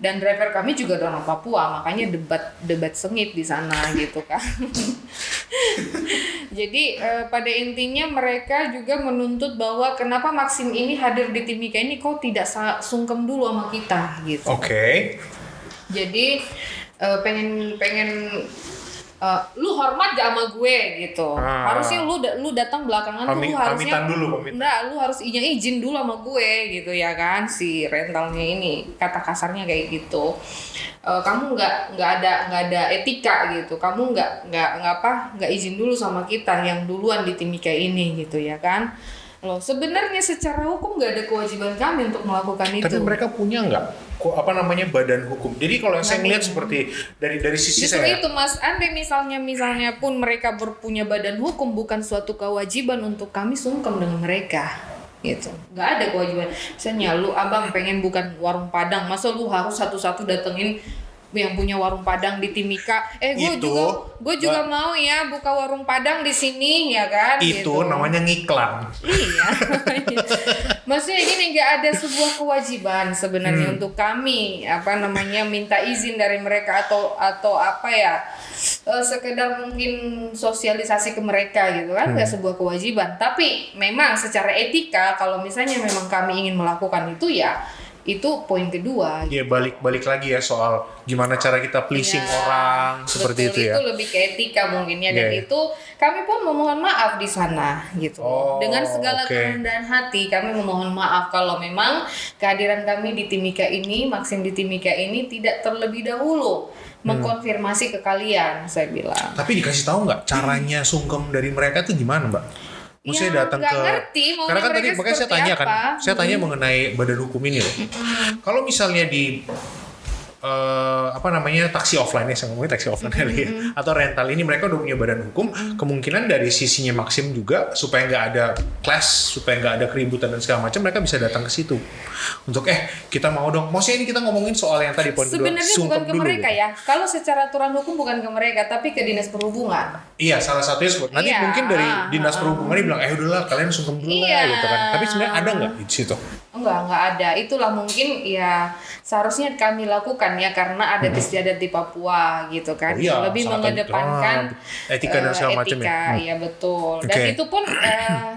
dan driver kami juga orang Papua, makanya debat sengit di sana gitu kan. Jadi pada intinya mereka juga menuntut bahwa kenapa Maxim ini hadir di Timika ini kok tidak sungkem dulu sama kita gitu. Jadi pengen lu hormat gak sama gue gitu. Harusnya lu datang belakangan, lu harusnya lu harus izin dulu sama gue gitu ya kan, si rentalnya ini kata kasarnya kayak gitu. Kamu nggak ada etika gitu, kamu nggak izin dulu sama kita yang duluan di Timika ini gitu ya kan. Loh, sebenarnya secara hukum nggak ada kewajiban kami untuk melakukan itu. Tapi mereka punya nggak badan hukum? Jadi kalau yang saya lihat seperti dari sisi justru saya. itu Mas, andai misalnya pun mereka berpunya badan hukum, bukan suatu kewajiban untuk kami sungkem dengan mereka. Gitu, nggak ada kewajiban. Misalnya lu abang pengen bukan warung Padang, masa lu harus satu-satu datengin yang punya warung Padang di Timika. Gue juga mau ya buka warung Padang di sini ya kan. Itu gitu. namanya ngiklan. Iya. Maksudnya gini, nggak ada sebuah kewajiban sebenarnya untuk kami minta izin dari mereka atau apa ya, sekedar mungkin sosialisasi ke mereka gitu kan, nggak sebuah kewajiban. Tapi memang secara etika kalau misalnya memang kami ingin melakukan itu ya itu poin kedua. Iya, balik lagi ya soal gimana cara kita pleasing orang seperti itu ya. Itu lebih ke etika mungkin ya, dan itu kami pun memohon maaf di sana gitu. Dengan segala kerendahan hati kami memohon maaf kalau memang kehadiran kami di Timika ini, Maxim di Timika ini tidak terlebih dahulu mengkonfirmasi ke kalian, saya bilang. Tapi dikasih tahu nggak caranya sungkem dari mereka tuh gimana, Mbak? Maksudnya datang ke, karena kan tadi makanya saya tanya kan, saya tanya mengenai badan hukum ini loh. Kalau misalnya di taksi offline ya, saya ngomongin taksi offline kali ya, atau rental ini mereka udah punya badan hukum, kemungkinan dari sisinya Maxim juga supaya nggak ada clash, supaya nggak ada keributan dan segala macam, mereka bisa datang ke situ untuk kita mau dong. Maksudnya ini kita ngomongin soal yang tadi poin kedua, sebenarnya bukan ke mereka gitu. ya. Kalau secara aturan hukum bukan ke mereka, tapi ke dinas perhubungan. Iya, salah satunya nanti Iya, mungkin dari dinas perhubungan bilang udahlah kalian sungkem dulu lah gitu kan. Tapi sebenarnya ada nggak di situ? Enggak ada. Itulah mungkin ya seharusnya kami lakukan ya, karena adat istiadat di Papua gitu kan. Oh iya, Lebih sangat mengedepankan etika dan segala macam ya. Iya betul. Dan Oke. itu pun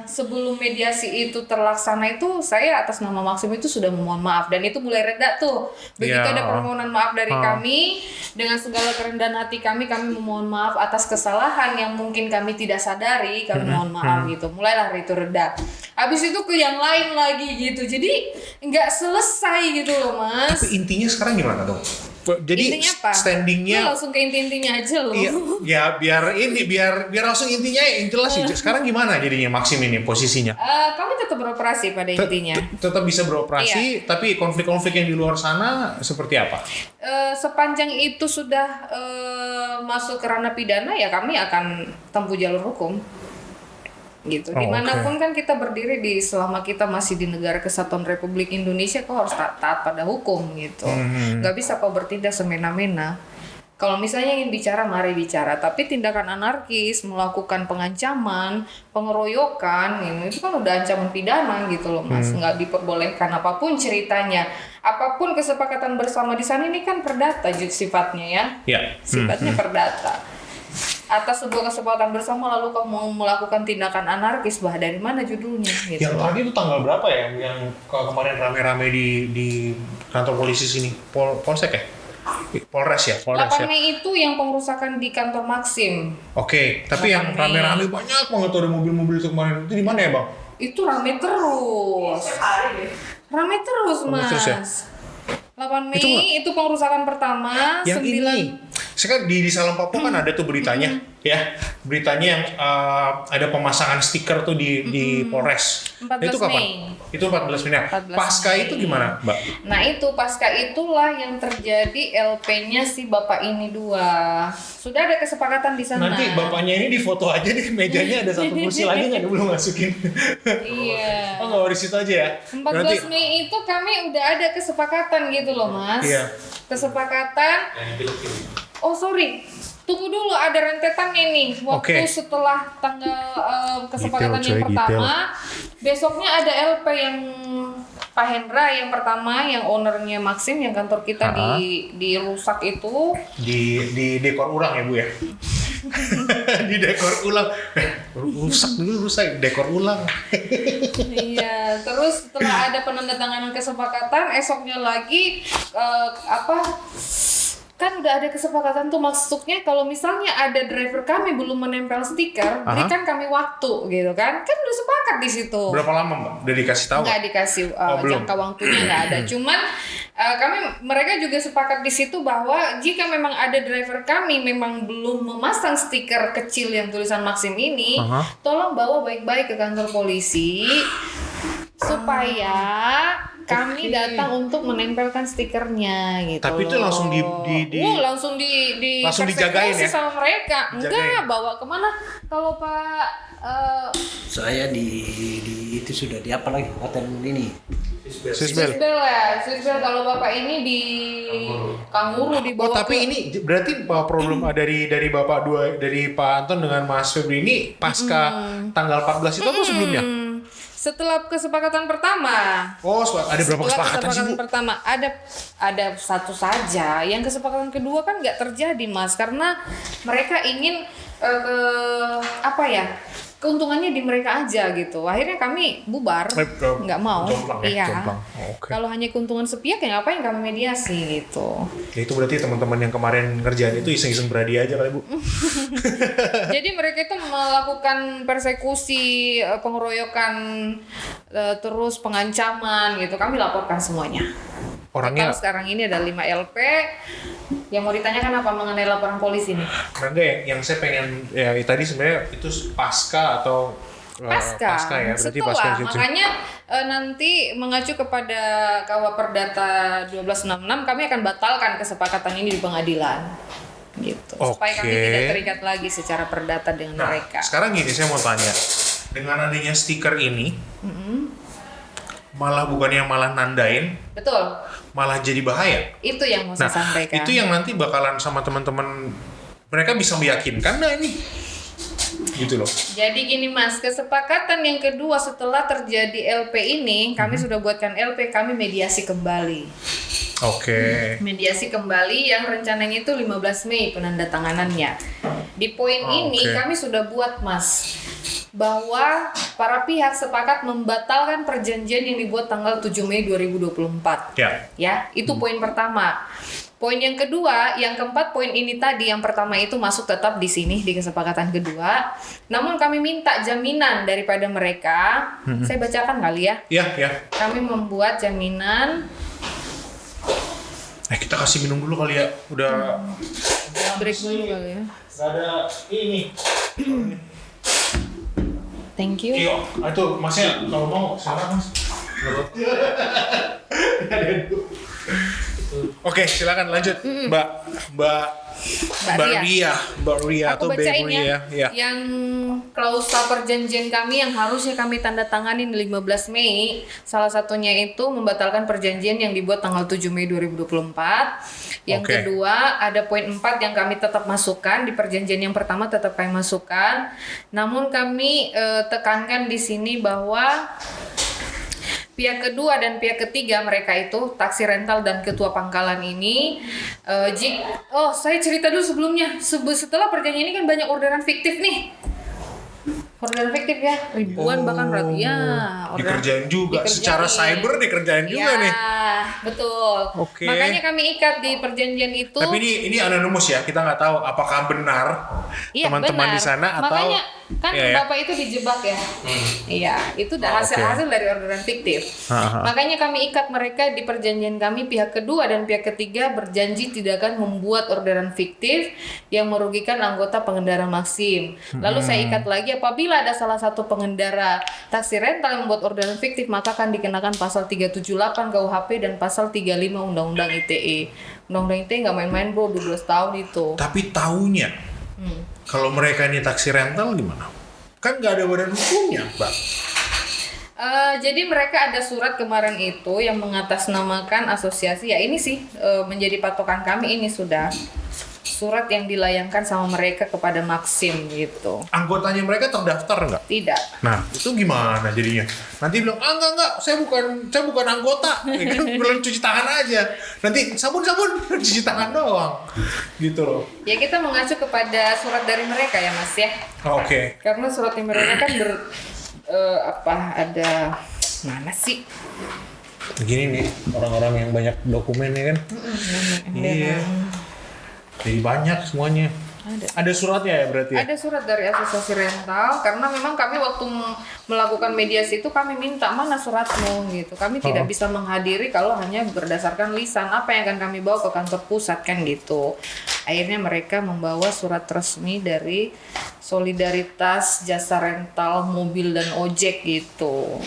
sebelum mediasi itu terlaksana itu saya atas nama Maxim itu sudah memohon maaf, dan itu mulai reda tuh. Begitu Iya. ada permohonan maaf dari kami, dengan segala kerendahan hati kami memohon maaf atas kesalahan yang mungkin kami tidak sadari, kami mohon maaf gitu. Mulailah itu reda. Habis itu ke yang lain lagi gitu. Jadi nggak selesai gitu loh, Mas. Tapi intinya sekarang gimana dong? Jadi Intinya apa? standingnya Lu langsung ke inti-intinya aja loh. iya, biar langsung intinya yang jelas sih. Sekarang gimana jadinya Maxim ini posisinya? Kami tetap beroperasi pada intinya. Tetap bisa beroperasi, tapi konflik-konflik yang di luar sana seperti apa? Sepanjang itu sudah masuk ke ranah pidana ya kami akan tempuh jalur hukum. Gitu. Oh, Dimanapun kan kita berdiri selama kita masih di negara kesatuan Republik Indonesia, kok harus taat pada hukum gitu. Nggak bisa kok bertindak semena-mena. Kalau misalnya ingin bicara, mari bicara. Tapi tindakan anarkis, melakukan pengancaman, pengeroyokan, itu kan udah ancaman pidana gitu loh, Mas. Nggak diperbolehkan apapun ceritanya. Apapun kesepakatan bersama di sana ini kan perdata sifatnya ya. Ya. Sifatnya perdata. Atas sebuah kesepakatan bersama lalu kamu mau melakukan tindakan anarkis, dari mana judulnya gitu. Yang terakhir itu tanggal berapa ya? Yang kemarin rame-rame di kantor polisi sini, Polsek ya? Polres ya? 8 Mei itu yang pengrusakan di kantor Maxim. Oke, tapi yang 8 Mei. rame-rame banyak banget tuh ada mobil-mobil itu kemarin. Itu di mana ya, Bang? Itu rame terus. Rame terus, Rame Mas. terus ya? 8 Mei itu pengrusakan pertama, Yang 9 ini, sekarang di Salam Papua kan ada tuh beritanya, ya, beritanya yang ada pemasangan stiker tuh di Polres. 14 Itu kapan? Mei. Itu 14 Mei. 14 Pasca Mei. itu gimana, Mbak? Nah itu pasca itulah yang terjadi LP-nya si bapak ini 2. Sudah ada kesepakatan di sana. Nanti bapaknya ini difoto aja di mejanya ada satu kursi lagi nggak? Belum masukin. Iya. Oh nggak di situ aja ya? 14 Mei itu kami udah ada kesepakatan gitu loh, Mas. Iya. Kesepakatan. Oh sorry, tunggu dulu ada rentetannya nih. Waktu Oke. setelah tanggal kesepakatan Detail, yang coy, pertama, besoknya ada LP yang Pak Hendra yang pertama, yang ownernya Maxim, yang kantor kita dirusak itu. Di dekor ulang ya Bu ya? Di dekor ulang. rusak dekor ulang. Iya, terus setelah ada penandatanganan kesepakatan, esoknya lagi kan udah ada kesepakatan tuh, maksudnya kalau misalnya ada driver kami belum menempel stiker, berikan kami waktu gitu kan udah sepakat di situ. Berapa lama Mbak? Udah dikasih tahu? Nggak dikasih belum? jangka waktunya nggak ada, cuman mereka juga sepakat di situ bahwa jika memang ada driver kami memang belum memasang stiker kecil yang tulisan Maxim ini, tolong bawa baik-baik ke kantor polisi supaya kami datang untuk menempelkan stikernya gitu. Tapi itu loh. langsung langsung langsung dijagain ya? sama mereka. Dijagain. Enggak, bawa kemana? Kalau Pak Saya di itu sudah di apa lagi hotel ini. Swissbell. Swissbell kalau Bapak ini di Kanguru dibawa Oh tapi ini berarti problem dari Bapak dari Pak Anton dengan Mas Febri ini pasca tanggal 14 itu atau sebelumnya? Setelah kesepakatan pertama. Oh, ada berapa Setelah kesepakatan sih, Bu? pertama ada satu saja. Yang kesepakatan kedua kan nggak terjadi, Mas, karena mereka ingin keuntungannya di mereka aja gitu. Akhirnya kami bubar, nggak mau. Jomplang ya, Iya. jomplang. Oke. Kalau hanya keuntungan sepihak ya ngapain kami mediasi gitu. Ya itu berarti teman-teman yang kemarin ngerjain itu iseng-iseng berhadiah aja kali Bu. Jadi mereka itu melakukan persekusi, pengeroyokan, terus pengancaman gitu. Kami laporkan semuanya. Orangnya Total sekarang ini ada 5 LP. Yang mau ditanyakan apa mengenai laporan polisi nih? enggak yang saya pengen ya tadi sebenarnya itu pasca atau pasca ya, berarti setelah, pasca situ. makanya nanti mengacu kepada KUA Perdata 1266 kami akan batalkan kesepakatan ini di pengadilan gitu supaya kami Oke. tidak terikat lagi secara perdata dengan Nah, mereka. sekarang gini saya mau tanya, dengan adanya stiker ini, malah bukannya malah nandain, Betul, malah jadi bahaya. itu yang mau saya sampaikan. Itu yang nanti bakalan sama teman-teman mereka bisa meyakinkan nggak ini, gitu loh. Jadi gini Mas, kesepakatan yang kedua setelah terjadi LP ini, kami sudah buatkan LP, kami mediasi kembali. Oke. Mediasi kembali yang rencananya itu 15 Mei penandatanganannya. Di poin ini Oke. kami sudah buat Mas, bahwa para pihak sepakat membatalkan perjanjian yang dibuat tanggal 7 Mei 2024. Ya, itu poin pertama. Poin yang kedua, yang keempat poin ini tadi, yang pertama itu masuk tetap di sini di kesepakatan kedua. Namun kami minta jaminan daripada mereka. Saya bacakan kali ya. Ya. Kami membuat jaminan. Kita kasih minum dulu kali ya. Udah Break dulu kali ya. nggak ada ini. Thank you. Iyo, itu masnya kalau mau silakan Mas. Oke, silakan lanjut, Mbak Ria Aku atau bacain Ria. Ya. Yang klausa perjanjian kami yang harusnya kami tanda tanganin 15 Mei, salah satunya itu membatalkan perjanjian yang dibuat tanggal 7 Mei 2024. Yang Oke. kedua, ada poin 4 yang kami tetap masukkan di perjanjian yang pertama, tetap kami masukkan. Namun kami tekankan di sini bahwa pihak kedua dan pihak ketiga mereka itu taksi rental dan ketua pangkalan ini saya cerita dulu sebelumnya. Setelah perjanjian ini kan banyak orderan fiktif nih. Orderan fiktif ya, ribuan bahkan ratus ya. Dikerjain juga, secara cyber dikerjain juga nih. Betul. Oke. Makanya kami ikat di perjanjian itu. Tapi ini anonimus ya, kita nggak tahu apakah benar Iya, teman-teman benar. di sana atau Makanya kan Iya, ya. Bapak itu dijebak ya. Iya, itu udah Oh, hasil dari orderan fiktif. Ha-ha. Makanya kami ikat mereka di perjanjian kami, pihak kedua dan pihak ketiga berjanji tidak akan membuat orderan fiktif yang merugikan anggota pengendara Maxim. Lalu saya ikat lagi, apabila ada salah satu pengendara taksi rental yang membuat orderan fiktif, maka akan dikenakan pasal 378 KUHP dan pasal 35 Undang-Undang ITE. Undang-Undang ITE nggak main-main bro, 12 tahun itu. Tapi taunya kalau mereka ini taksi rental gimana? Kan nggak ada badan hukumnya, Mbak. Jadi mereka ada surat kemarin itu yang mengatasnamakan asosiasi, ya ini sih menjadi patokan kami, ini sudah surat yang dilayangkan sama mereka kepada Maxim gitu. Anggotanya mereka terdaftar nggak? Tidak. Nah, itu gimana jadinya? Nanti bilang, enggak, saya bukan anggota. Ya kan belum cuci tangan aja. Nanti sabun, cuci tangan doang. Gitu loh. Ya kita mengacu kepada surat dari mereka ya Mas ya. Oke. Karena surat yang mereka kan ada mana sih? Begini nih, orang-orang yang banyak dokumennya kan. Iya. Jadi banyak semuanya. Ada suratnya ya berarti ya? Ada surat dari asosiasi rental, karena memang kami waktu melakukan mediasi itu kami minta mana suratmu gitu. Kami tidak bisa menghadiri kalau hanya berdasarkan lisan. Apa yang akan kami bawa ke kantor pusat kan gitu. Akhirnya mereka membawa surat resmi dari Solidaritas Jasa Rental Mobil dan Ojek gitu.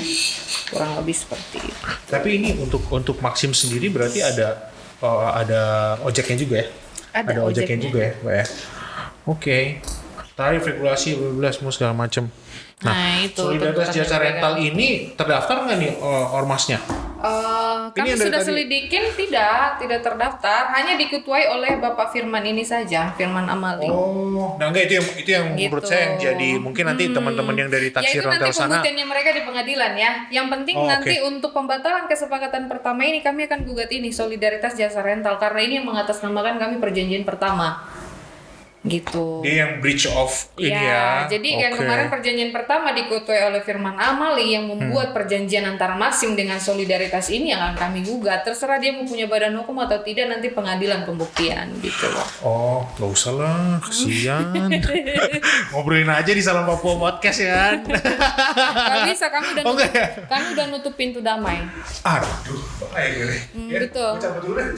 Kurang lebih seperti itu. Tapi ini untuk Maxim sendiri berarti ada ojeknya juga ya? Ada ojeknya juga ya, Mbak ya? Oke. Tarif, regulasi, semua segala macam. Nah, itu Solidaritas tuntutan Jasa mereka. Rental ini terdaftar nggak nih ormasnya? Kami yang dari sudah tadi- selidikin, tidak terdaftar, hanya diketuai oleh Bapak Firman ini saja, Firman Amali. Oh, nah enggak itu yang Gitu. menurut saya yang jadi mungkin nanti teman-teman yang dari Ya taksi itu nanti rental sana. pembuktiannya mereka di pengadilan ya. Yang penting Oh, nanti oke. untuk pembatalan kesepakatan pertama ini kami akan gugat ini Solidaritas Jasa Rental karena ini yang mengatasnamakan kami perjanjian pertama. Gitu. Dia yang breach of ini ya. Jadi yang Oke. kemarin perjanjian pertama diketuai oleh Firman Amali yang membuat perjanjian antara Maxim dengan Solidaritas ini yang akan kami gugat. Terserah dia mau punya badan hukum atau tidak, nanti pengadilan pembuktian gitu loh. Oh, nggak usah lah, kasihan. Ngobrolin aja di Salam Papua Podcast ya. Gak bisa, Oh, enggak ya? kami udah nutup pintu damai. Aduh, bahaya gue. Betul. Gue cabut dulu deh.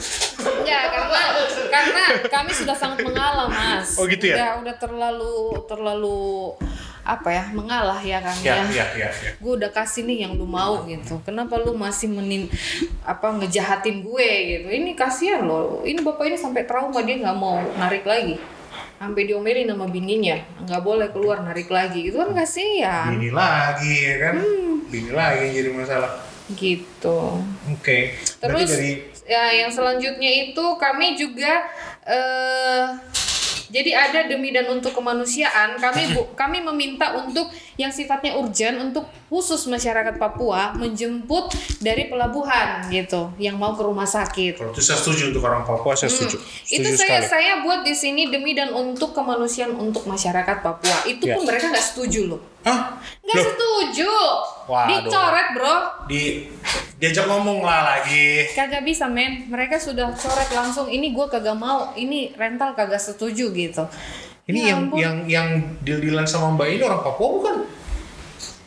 Ya karena kami sudah sangat mengalah Mas. Oh, gitu ya? Udah terlalu apa ya, mengalah ya kan Ya. Gue udah kasih nih yang lu mau gitu. Kenapa lu masih ngejahatin gue gitu. Ini kasihan loh. Ini bapak ini sampai trauma, dia nggak mau narik lagi. Sampai diomelin sama bininya, nggak boleh keluar, narik lagi. Itu kan kasihan. Bini lagi ya kan? Bini lagi yang jadi masalah. Gitu. Oke. Terus Berarti ya yang selanjutnya itu kami juga jadi ada demi dan untuk kemanusiaan kami meminta untuk yang sifatnya urgent untuk khusus masyarakat Papua menjemput dari pelabuhan gitu yang mau ke rumah sakit. kalau itu saya setuju, untuk orang Papua saya setuju. Itu Setuju sekali. saya buat di sini demi dan untuk kemanusiaan untuk masyarakat Papua. Itu pun mereka nggak setuju loh. Hah? Nggak setuju. Waduh. Dicoret bro. Diajak ngomong lah lagi. Kagak bisa men, mereka sudah coret langsung. Ini gue kagak mau, ini rental kagak setuju gitu. Ini Ya ampun. yang deal-dealan sama Mbak ini orang Papua bukan?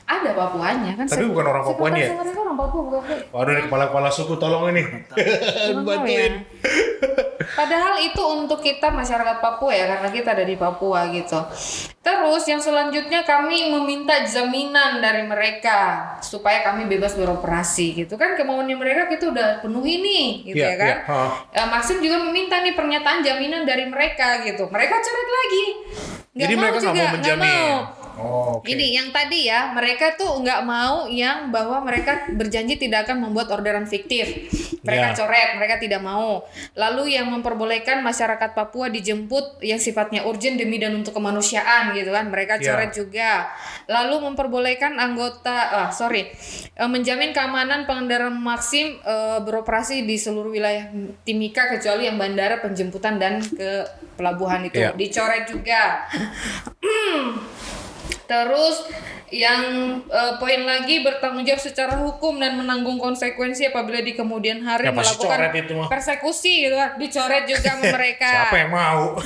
Ada Papuanya kan? Tapi bukan orang Papuanya ya? Mereka orang Papua bukan? Waduh, ini kepala-kepala suku tolong ini. Kurang tahu Bantuin. ya. Padahal itu untuk kita masyarakat Papua ya, karena kita ada di Papua gitu. Terus yang selanjutnya kami meminta jaminan dari mereka supaya kami bebas beroperasi gitu kan, kemauannya mereka kita udah penuhi nih gitu Iya, ya kan. iya. Maxim juga meminta nih pernyataan jaminan dari mereka gitu. Mereka coret lagi. Jadi mereka nggak mau menjamin. Oh, oke. Ini yang tadi ya, mereka tuh nggak mau yang bahwa mereka berjanji tidak akan membuat orderan fiktif. Mereka coret, mereka tidak mau. Lalu yang memperbolehkan masyarakat Papua dijemput yang sifatnya urgent demi dan untuk kemanusiaan gitu kan, mereka coret juga. Lalu memperbolehkan menjamin keamanan pengendara Maxim beroperasi di seluruh wilayah Timika kecuali yang bandara, penjemputan dan ke pelabuhan itu dicoret juga. Terus yang poin lagi, bertanggung jawab secara hukum dan menanggung konsekuensi apabila di kemudian hari melakukan persekusi gitu kan, dicoret juga sama mereka. Siapa yang mau?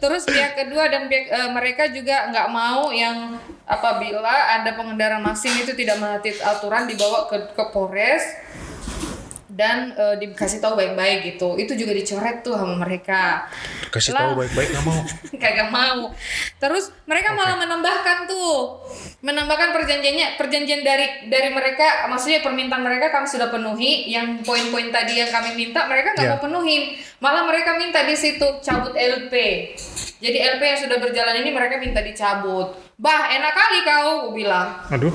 Terus pihak kedua dan mereka juga nggak mau yang apabila ada pengendara Maxim itu tidak menaati aturan dibawa ke Polres dan dikasih tahu baik-baik gitu. Itu juga dicoret tuh sama mereka. Kasih tahu baik-baik nggak mau. Kagak mau. Terus mereka malah menambahkan perjanjian dari mereka, maksudnya permintaan mereka kami sudah penuhi, yang poin-poin tadi yang kami minta mereka nggak mau penuhin. Malah mereka minta di situ cabut LP. Jadi LP yang sudah berjalan ini mereka minta dicabut. Bah, enak kali kau, gue bilang. Aduh,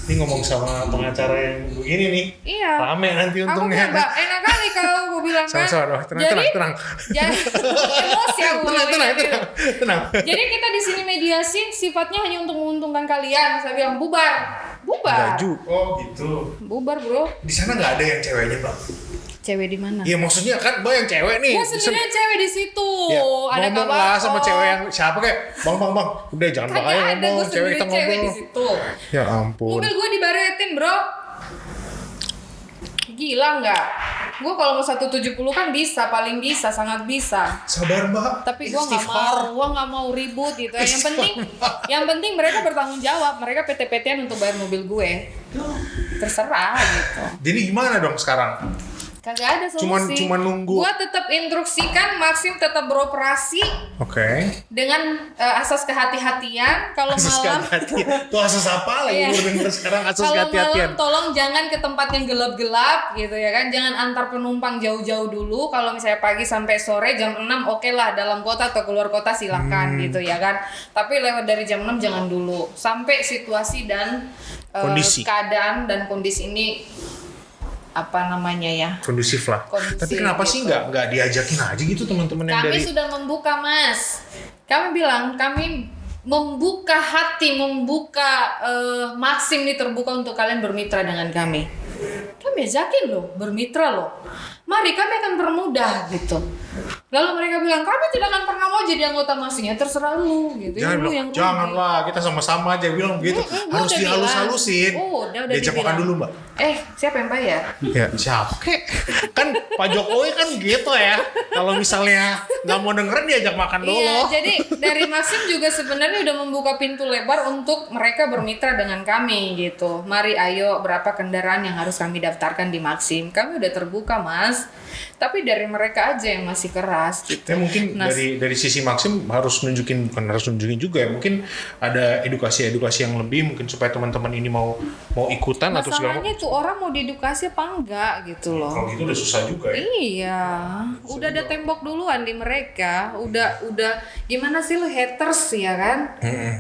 ini ngomong sama pengacara yang begini nih. Iya. Rame nanti untungnya. Aku bilang, enak kali kau, gue bilang kan. Sama-sama, tenang. Jadi emosi aku. Tenang. Jadi kita di sini mediasi sifatnya hanya untuk menguntungkan kalian. Saya bilang bubar. Gaju. Oh gitu. Bubar bro. Di sana nggak ada yang ceweknya, Bang? Cewek di mana? Iya, maksudnya kan Mbak yang cewek nih. Gua sendirian cewek di situ. Ya, Ada ngomong kabar lah sama cewek yang siapa kayak bang. Udah jangan bahaya ngomong, cewek kita cewek di ngobrol. situ. Ya ampun. Mobil gue dibaretin bro. Gila nggak? Gue kalau mau 170 kan bisa, paling bisa, sangat bisa. Sabar Mbak. Tapi gue nggak mau ribut gitu. Yang penting mereka bertanggung jawab. Mereka PT-PTan untuk bayar mobil gue. Terserah gitu. Jadi gimana dong sekarang? Kagak ada solusi. Cuma nunggu. Gua tetap instruksikan Maxim tetap beroperasi. Oke. Dengan asas kehati-hatian. Kalau malam Tuh asas apa lagi? Gue denger sekarang asas kalau kehati-hatian. malam tolong jangan ke tempat yang gelap-gelap gitu ya kan. Jangan antar penumpang jauh-jauh dulu. Kalau misalnya pagi sampai sore jam 6 oke lah, dalam kota atau keluar kota silakan gitu ya kan. Tapi lewat dari jam 6 jangan dulu. Sampai situasi dan keadaan dan kondisi ini kondusif lah. Tapi kenapa sih nggak diajakin aja gitu teman-teman yang kami dari sudah membuka mas, kami bilang kami membuka hati, Maxim ini terbuka untuk kalian bermitra dengan kami ajakin loh, bermitra loh, mari kami akan permudah gitu. Lalu mereka bilang kami tidak akan pernah mau jadi anggota Maximnya, terserah lu gitu. Janganlah, kita sama-sama aja bilang begitu. Harus dihalus-halusin. Udah diajak makan dulu Mbak. Siapa yang bayar? Ya siapa kek? Kan Pak Jokowi kan gitu ya. Kalau misalnya nggak mau dengerin diajak makan dulu. Iya, jadi dari Maxim juga sebenarnya udah membuka pintu lebar untuk mereka bermitra dengan kami gitu. Mari ayo, berapa kendaraan yang harus kami daftarkan di Maxim. Kami udah terbuka mas. Tapi dari mereka aja yang masih masih keras gitu. Ya mungkin Nah, dari sisi Maxim bukan harus nunjukin juga ya, mungkin ada edukasi yang lebih mungkin supaya teman-teman ini mau ikutan atau segala masalahnya tuh orang mau diedukasi apa enggak gitu loh. Kalau gitu udah susah juga ya. Iya, udah ada tembok duluan di mereka. Udah gimana sih lu haters ya kan?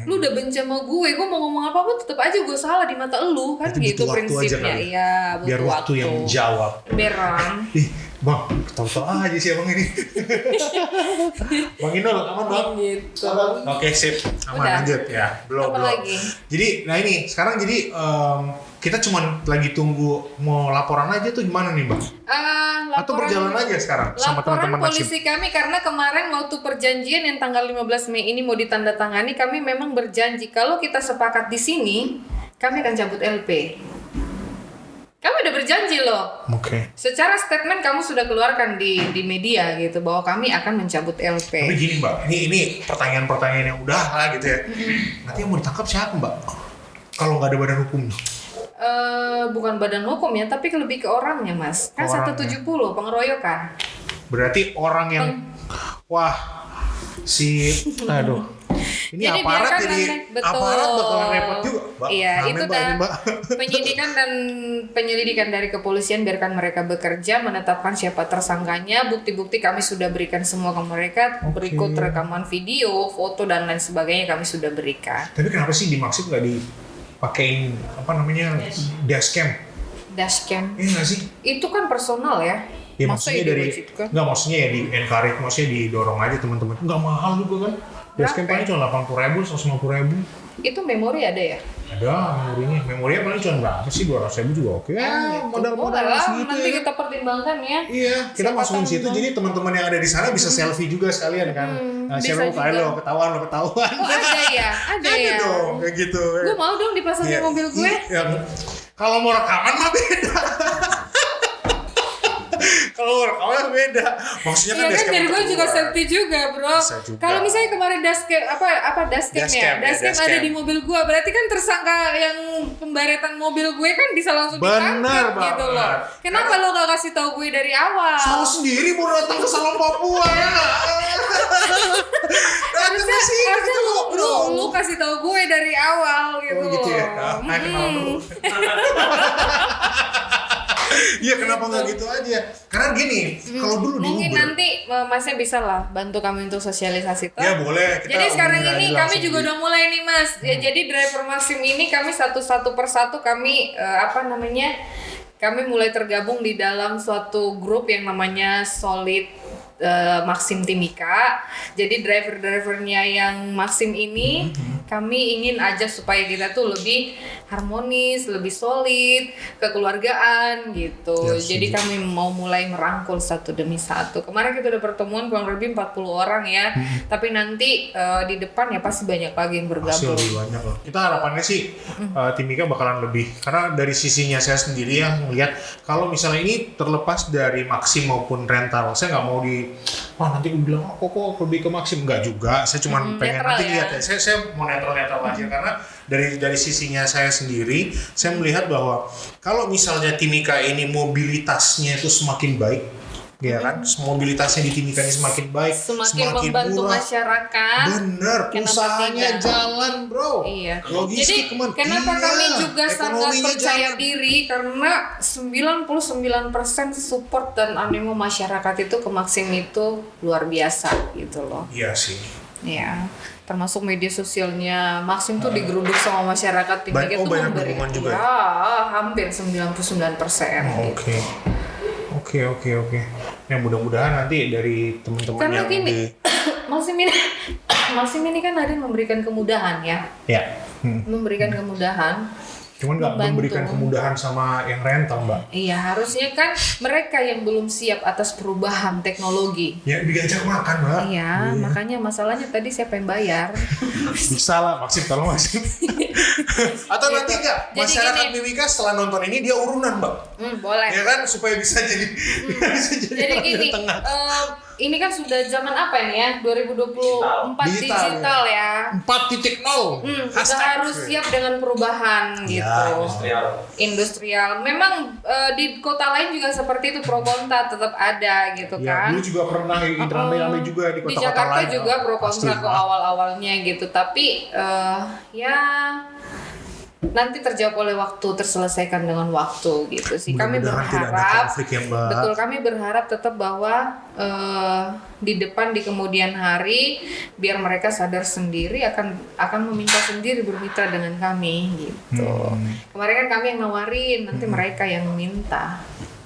Lu udah benci sama gue mau ngomong apa-apa tetap aja gue salah di mata lu kan Itu gitu butuh waktu aja prinsipnya. kali. Iya, butuh Biar waktu yang menjawab. Beran. Ih, Bang, tahu-tahu aja sih abang ini. Bang Inul, aman bang? Gitu. Oke, sip. Aman, Udah. lanjut ya. Belum. Apa lagi? Jadi, nah ini, sekarang jadi kita cuma lagi tunggu mau laporan aja tuh gimana nih bang? Atau berjalan aja sekarang sama Laporan teman-teman Maxim? polisi kami karena kemarin waktu perjanjian yang tanggal 15 Mei ini mau ditandatangani, kami memang berjanji kalau kita sepakat di sini, kami akan cabut LP. Kami udah berjanji loh. Oke. Secara statement kamu sudah keluarkan di media gitu bahwa kami akan mencabut LP. Tapi gini mbak, ini pertanyaan-pertanyaan yang udah lah gitu ya. Nanti yang mau ditangkap siapa mbak? Kalau nggak ada badan hukumnya? Bukan badan hukum ya, tapi lebih ke orangnya mas. Kan Orangnya. 170 pengeroyokan. Berarti orang yang wah aduh. Ini Jadi aparat biarkan jadi betul. aparat bakalan repot juga, Mbak. Iya, Ngamen, itu Mbak, ini, dah Mbak. penyelidikan dari kepolisian, biarkan mereka bekerja, menetapkan siapa tersangkanya, bukti-bukti kami sudah berikan semua ke mereka, berikut rekaman video, foto dan lain sebagainya kami sudah berikan. Tapi kenapa sih di Maxim nggak dipakein dashcam? Dashcam Iya nggak sih? itu kan personal ya. Ya Masa maksudnya dari diwajibkan? nggak maksudnya ya di encourage, maksudnya didorong aja teman-teman. Nggak mahal juga kan? Dashcam paling cuma 80.000, 150.000. Itu memori ada ya? Ada memorinya paling cuma berapa sih? 200.000 juga oke. Modal-modal lah, segitu nanti ya. kita pertimbangkan ya. Iya, kita Siapa masukin tahu situ bang. jadi teman-teman yang ada di sana bisa selfie juga sekalian kan. Nah, bisa siapa kali juga. lo ketahuan. Oh ada ya? Ada ya? dong, kayak gitu. Gue mau dong dipasangin Iya, mobil gue. iya. Kalau mau rekaman mah beda. Kalau mau rekaman beda. Maksudnya Iya kan dashcam dari gue berdua. juga safety juga bro. Bisa juga. Kalau misalnya kemarin dashcam dashcam Dashcam, ya, dashcam ada dashcam. di mobil gue, berarti kan tersangka yang pembaretan mobil gue kan bisa langsung Bener ditangkap gitu banget. loh. Kenapa lo gak kasih tahu gue dari awal? Salah sendiri mau datang ke Salon Papua ya nggak? Datang ke sini kita Harusnya ngobrol. lu kasih tahu gue dari awal gitu. Oh gitu ya? Nah, kenal dulu. Iya kenapa nggak gitu aja? Karena gini, kalau dulu di Mungkin Uber, nanti masnya bisa lah bantu kami untuk sosialisasi toh. ya boleh. Kita Jadi sekarang omongin ini aja kami langsung juga di- udah mulai nih mas. Ya, jadi driver Maxim ini kami satu persatu kami kami mulai tergabung di dalam suatu grup yang namanya Solid Maxim Timika. Jadi driver-drivernya yang Maxim ini kami ingin aja supaya kita tuh lebih harmonis, lebih solid, kekeluargaan gitu. Ya, Jadi kami mau mulai merangkul satu demi satu. Kemarin kita udah pertemuan kurang lebih 40 orang ya. Tapi nanti di depan ya pasti banyak lagi yang Pasti bergabung. lebih banyak loh. Kita harapannya sih Timika bakalan lebih, karena dari sisinya saya sendiri yang melihat kalau misalnya ini terlepas dari Maxim maupun rental, saya nggak mau nanti gue bilang kok lebih ke Maxim, nggak juga. Saya cuma pengen netral nanti ya. lihat ya. Saya mau netral aja karena dari sisinya saya sendiri, saya melihat bahwa kalau misalnya Timika ini mobilitasnya itu semakin baik, ya kan, mobilitasnya di Timika ini semakin baik, Semakin membantu murah. masyarakat. Bener, Kenapa usahanya tidak? jalan bro. Iya. Logistik Jadi kenapa Iya, kami juga sangat ekonominya percaya jalan. diri karena 99% support dan animo masyarakat itu ke Maxim itu luar biasa gitu loh. Iya sih. Ya, termasuk media sosialnya Maxim tuh digeruduk sama masyarakat Timika itu banyak dukungan juga ya? Ya, hampir 99%. Oke. Ya mudah-mudahan nanti dari teman-teman Karena yang gini, Maxim ini kan ada yang memberikan kemudahan ya. ya, Memberikan kemudahan. cuman nggak Membantu. memberikan kemudahan sama yang rental mbak. Iya, harusnya kan mereka yang belum siap atas perubahan teknologi. Ya digajak makan mbak. Iya, makanya masalahnya tadi siapa yang bayar? Bisa lah, Maxim tolong Maxim. Atau nanti nggak Jadi masyarakat gini. Mimika setelah nonton ini dia urunan mbak. Boleh. Ya kan supaya bisa jadi bisa jadi Jadi orang gini, tengah. ini kan sudah zaman apa ini ya? 2024 digital ya. 4.0. Kita harus siap dengan perubahan gitu. Industrial. Memang di kota lain juga seperti itu, pro kontra tetap ada gitu Ya, kan. dulu juga pernah ramai-ramai juga di Di kota-kota Jakarta lain. juga pro kontra Pasti. ke awal-awalnya gitu. Tapi ya nanti terjawab oleh waktu, terselesaikan dengan waktu gitu sih. Kami Mudah-mudahan tidak ada berharap, konflik ya, Mbak. betul, kami berharap tetap bahwa di depan, di kemudian hari, biar mereka sadar sendiri akan meminta sendiri bermitra dengan kami gitu. Kemarin kan kami yang nawarin, nanti mereka yang minta.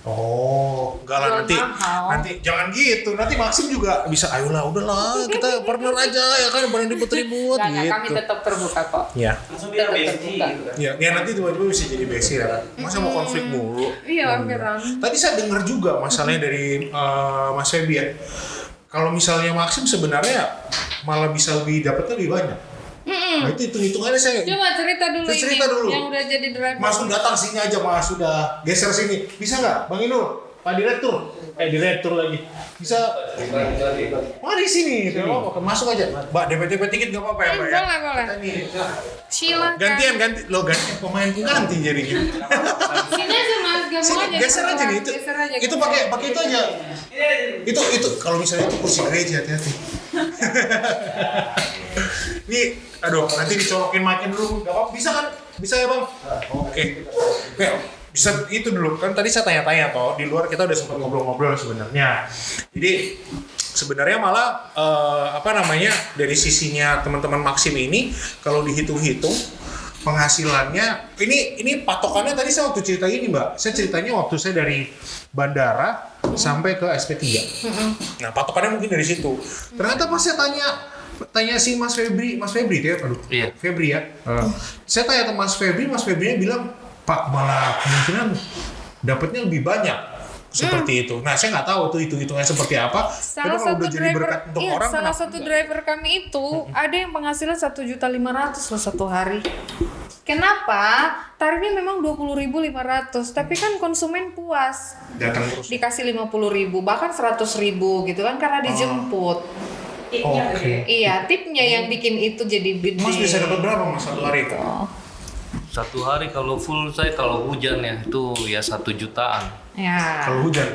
Oh, enggak lah, Jual mahal. nanti jangan gitu. Nanti Maxim juga bisa, ayolah, udahlah, kita partner aja ya kan, barang ribut-ribut Nggak, gitu. kami tetap terbuka kok. Ya. Langsung bilang Tetap BSD terbuka. gitu kan. Ya, nanti tiba-tiba bisa jadi besi ya kan. Masa mau konflik mulu? Iya, Miran. Tadi saya dengar juga masalahnya dari Mas Febi ya. Kalau misalnya Maxim sebenarnya malah bisa dapatnya lebih banyak. Nah itu hitung-hitungannya saya. Coba cerita dulu Saya cerita ini dulu. yang udah jadi driver. Mas datang sini aja Mas, sudah geser sini. Bisa nggak, Bang Inul? Pak Direktur? Direktur lagi. Bisa? Mari sini. Masuk aja. Mbak, DP dikit nggak apa-apa ya Mbak ya? Boleh. Kita nih. Silakan. Ganti. Lo ganti pemain pengganti jadinya. Sini aja Mas, gak mau Sini, aja. geser aja nih. Geser aja. Itu pakai itu aja. Itu kalau misalnya itu kursi gereja, hati-hati. Ini, aduh, nanti dicolokin makin dulu. Gak apa-apa, bisa kan? Bisa ya Bang? Oke. Oke, bisa itu dulu. Kan tadi saya tanya-tanya toh, di luar kita udah sempat ngobrol-ngobrol sebenarnya. Jadi sebenarnya malah dari sisinya teman-teman Maxim ini kalau dihitung-hitung penghasilannya ini patokannya tadi saya waktu cerita ini Mbak. Saya ceritanya waktu saya dari bandara sampai ke SP3. Nah, patokannya mungkin dari situ. Ternyata pas saya tanya si Mas Febri itu ya, aduh. Iya. Febri ya. Saya tanya ke Mas Febrinya bilang, "Pak, malah kemungkinan dapatnya lebih banyak." Seperti itu. Nah, saya nggak tahu tuh hitung-hitungannya seperti apa. Salah Tapi kalau satu udah jadi driver, berkat untuk iya, orang, salah kenapa satu enggak? driver kami itu ada yang penghasilan 1.500.000 loh satu hari. Kenapa? Tarifnya memang 20.500, tapi kan konsumen puas. Datang terus. Dikasih 50.000, bahkan 100.000 gitu kan karena dijemput. Oke. Iya, tipnya yang bikin itu jadi gede. Mas bisa dapat berapa Mas satu hari itu? Satu hari kalau full saya kalau hujan ya itu ya 1 jutaan. Ya. Kalau hujan.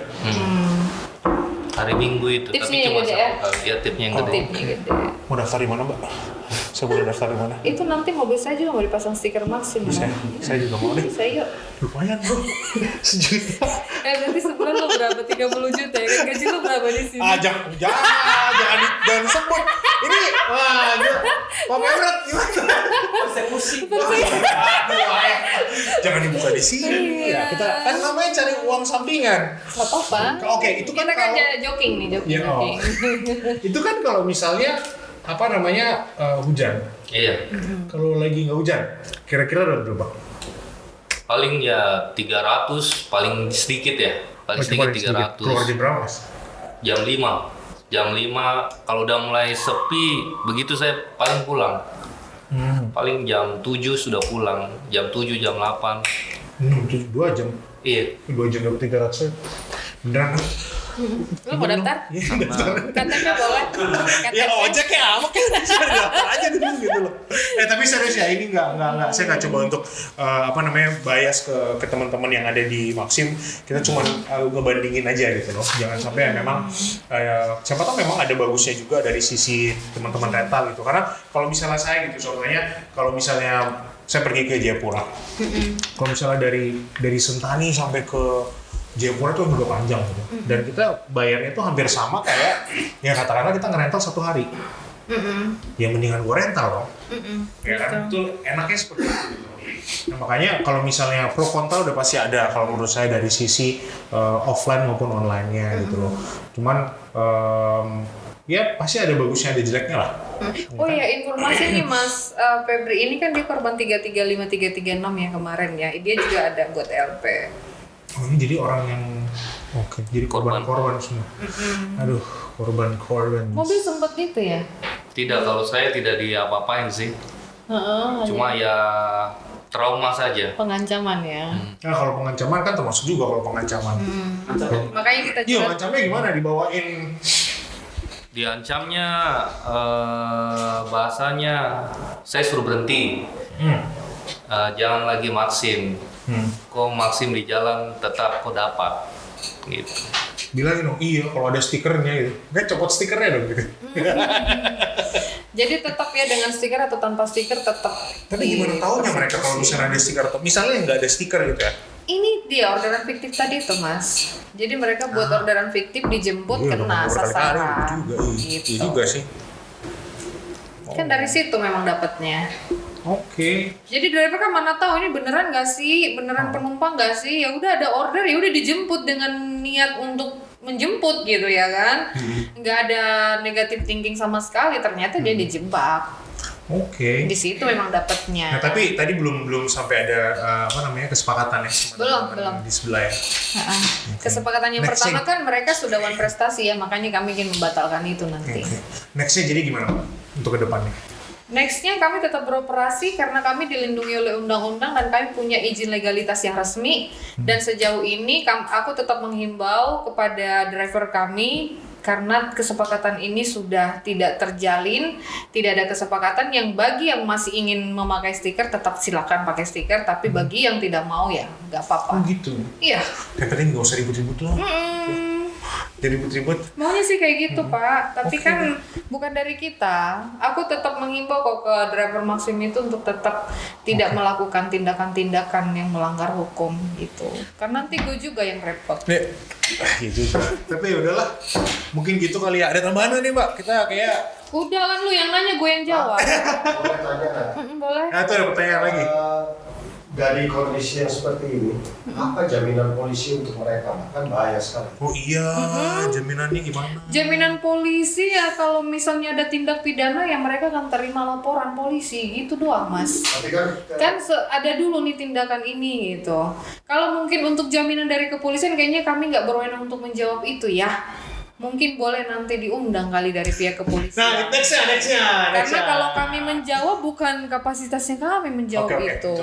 Hari Minggu itu Tipsnya tapi yang cuma gede satu ya? kali. Ya tipnya yang gede. Tipnya gede. Mau daftar di mana Mbak? Saya boleh daftar di mana? Itu nanti mobil saya juga mau dipasang stiker Maxim. Saya juga mau deh. Bisa yuk. Lumayan bro. 1 juta. Berarti sebulan lo berapa? 30 juta ya kan? Gaji lo berapa di sini? Jangan sebut. Ini Pak Memret gimana? Persekusi. Jangan dibuka di sini. Iya. Ya, kita kan namanya cari uang sampingan. Gak apa-apa. Oke, itu kan Kita kan kalau- joking nih, joking. Iya, oh. Itu kan kalau misalnya hujan. Iya. Kalau lagi nggak hujan, kira-kira udah berapa? Paling ya 300 paling sedikit ya. Paling sedikit 300. Keluar jam berapa Mas? Jam 5. Jam 5 kalau udah mulai sepi begitu saya paling pulang. Paling jam 7 sudah pulang. Jam 7 jam 8. 2 jam. Iya. 2 jam dapat 300. Beneran? Lo mau daftar? Iya, daftar. KTP boleh? Ya KTP? ojek ya apa kan daftar aja dulu gitu loh. Tapi serius ya ini nggak saya nggak coba untuk bias ke teman-teman yang ada di Maxim. Kita cuma ngebandingin aja gitu loh. Jangan sampai memang siapa tahu memang ada bagusnya juga dari sisi teman-teman rental gitu. Karena kalau misalnya saya gitu contohnya kalau misalnya saya pergi ke Jayapura. Kalau misalnya dari Sentani sampai ke Jayapura itu juga panjang gitu. Dan kita bayarnya itu hampir sama kayak ya katakanlah kita ngerental 1 hari. Ya mendingan gue rental dong. Ya kan itu enaknya seperti itu. Gitu. Nah, makanya kalau misalnya pro kontra udah pasti ada kalau menurut saya dari sisi offline maupun online-nya gitu loh. Cuman ya pasti ada bagusnya ada jeleknya lah. Oh iya, informasi nih Mas Febri ini kan dia korban 335 336 ya kemarin ya. Dia juga ada buat LP. Oh ini jadi orang yang jadi korban semua. Aduh, korban. Mobil sempet gitu ya? Tidak, kalau saya tidak diapa-apain sih. Cuma ya trauma saja. Pengancaman ya. Nah kalau pengancaman kan termasuk juga kalau pengancaman. Makanya kita Iya, juga ngancamnya gimana? Dibawain Diancamnya bahasanya saya suruh berhenti. Jangan lagi maksim. Kok maksim di jalan tetap kau dapat. Gitu. Bilangin dong, iya kalau ada stikernya gitu. Kan copot stikernya dong gitu. Jadi tetap ya dengan stiker atau tanpa stiker tetap. Tapi gimana taunya mereka kalau misalnya ada stiker atau misalnya nggak ada stiker gitu ya? Ini dia orderan fiktif tadi tuh mas. Jadi mereka buat orderan fiktif dijemput Iya, kena dong, berkali-kali sasaran. juga, Gitu. iya juga sih. Kan dari situ memang dapatnya. Oke. Jadi driver kan mana tahu ini beneran nggak sih, beneran penumpang nggak sih? Ya udah ada order, ya udah dijemput dengan niat untuk menjemput gitu ya kan? Nggak ada negatif thinking sama sekali. Ternyata dia dijebak. Oke. Di situ memang dapatnya. Nah tapi tadi belum sampai ada kesepakatan ya sama Belum. di sebelah ya. Kesepakatan yang Next pertama kan mereka sudah one prestasi ya, makanya kami ingin membatalkan itu nanti. Oke. Nextnya jadi gimana Pak untuk kedepannya? Nextnya kami tetap beroperasi karena kami dilindungi oleh undang-undang dan kami punya izin legalitas yang resmi. Dan sejauh ini aku tetap menghimbau kepada driver kami karena kesepakatan ini sudah tidak terjalin, tidak ada kesepakatan yang bagi yang masih ingin memakai stiker tetap silakan pakai stiker, tapi bagi yang tidak mau ya nggak apa-apa. Oh gitu. Iya. Katanya nggak usah ribut-ribut lah. Jadi ribut-ribut. Maunya sih kayak gitu Pak, tapi kan bukan dari kita. Aku tetap mengimbau kok ke driver Maxim itu untuk tetap tidak melakukan tindakan-tindakan yang melanggar hukum gitu. Karena nanti gue juga yang repot. Iya juga. Tapi ya udahlah. Mungkin gitu kali ya. Ada tambahan nih Mbak? Kita kayak Udah kan lu yang nanya, gue yang jawab. Boleh tanya nggak? Boleh. nah itu ada pertanyaan lagi. Dari kondisi yang seperti ini, apa jaminan polisi untuk mereka? Kan bahaya sekali. Oh iya, jaminannya gimana? Jaminan polisi ya kalau misalnya ada tindak pidana ya mereka akan terima laporan polisi gitu doang Mas. Tapi kan Ada dulu nih tindakan ini gitu. Kalau mungkin untuk jaminan dari kepolisian kayaknya kami nggak berwenang untuk menjawab itu ya. Mungkin boleh nanti diundang kali dari pihak kepolisian. Nah, nextnya. Karena kalau kami menjawab bukan kapasitasnya kami menjawab itu.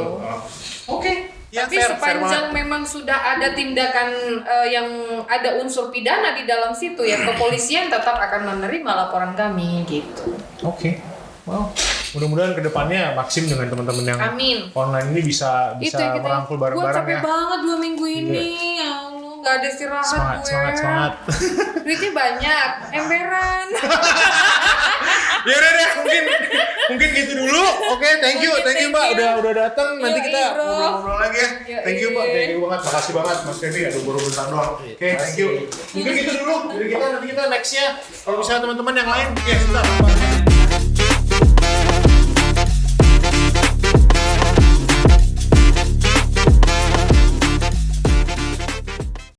Oke. Ya, Tapi fair sepanjang banget. memang sudah ada tindakan yang ada unsur pidana di dalam situ ya kepolisian tetap akan menerima laporan kami gitu. Oke. Wow. Mudah-mudahan kedepannya Maxim dengan teman-teman yang Amin. online ini bisa Itu yang kita. merangkul Gue bareng-bareng capek ya. banget 2 minggu ini. Ya Allah, nggak ada istirahat gue. Semangat. Duitnya banyak, emberan. Ya udah deh, mungkin gitu dulu. Oke, thank you Mbak udah datang. Nanti Yoi, kita bro. ngobrol-ngobrol lagi ya. Yoi. Thank you Mbak, thank you banget. Makasih banget Mas Kevin, aduh baru bentar doang. Oke, thank you. Mungkin gitu dulu dari kita, nanti kita nextnya kalau misalnya teman-teman yang lain, ya sebentar.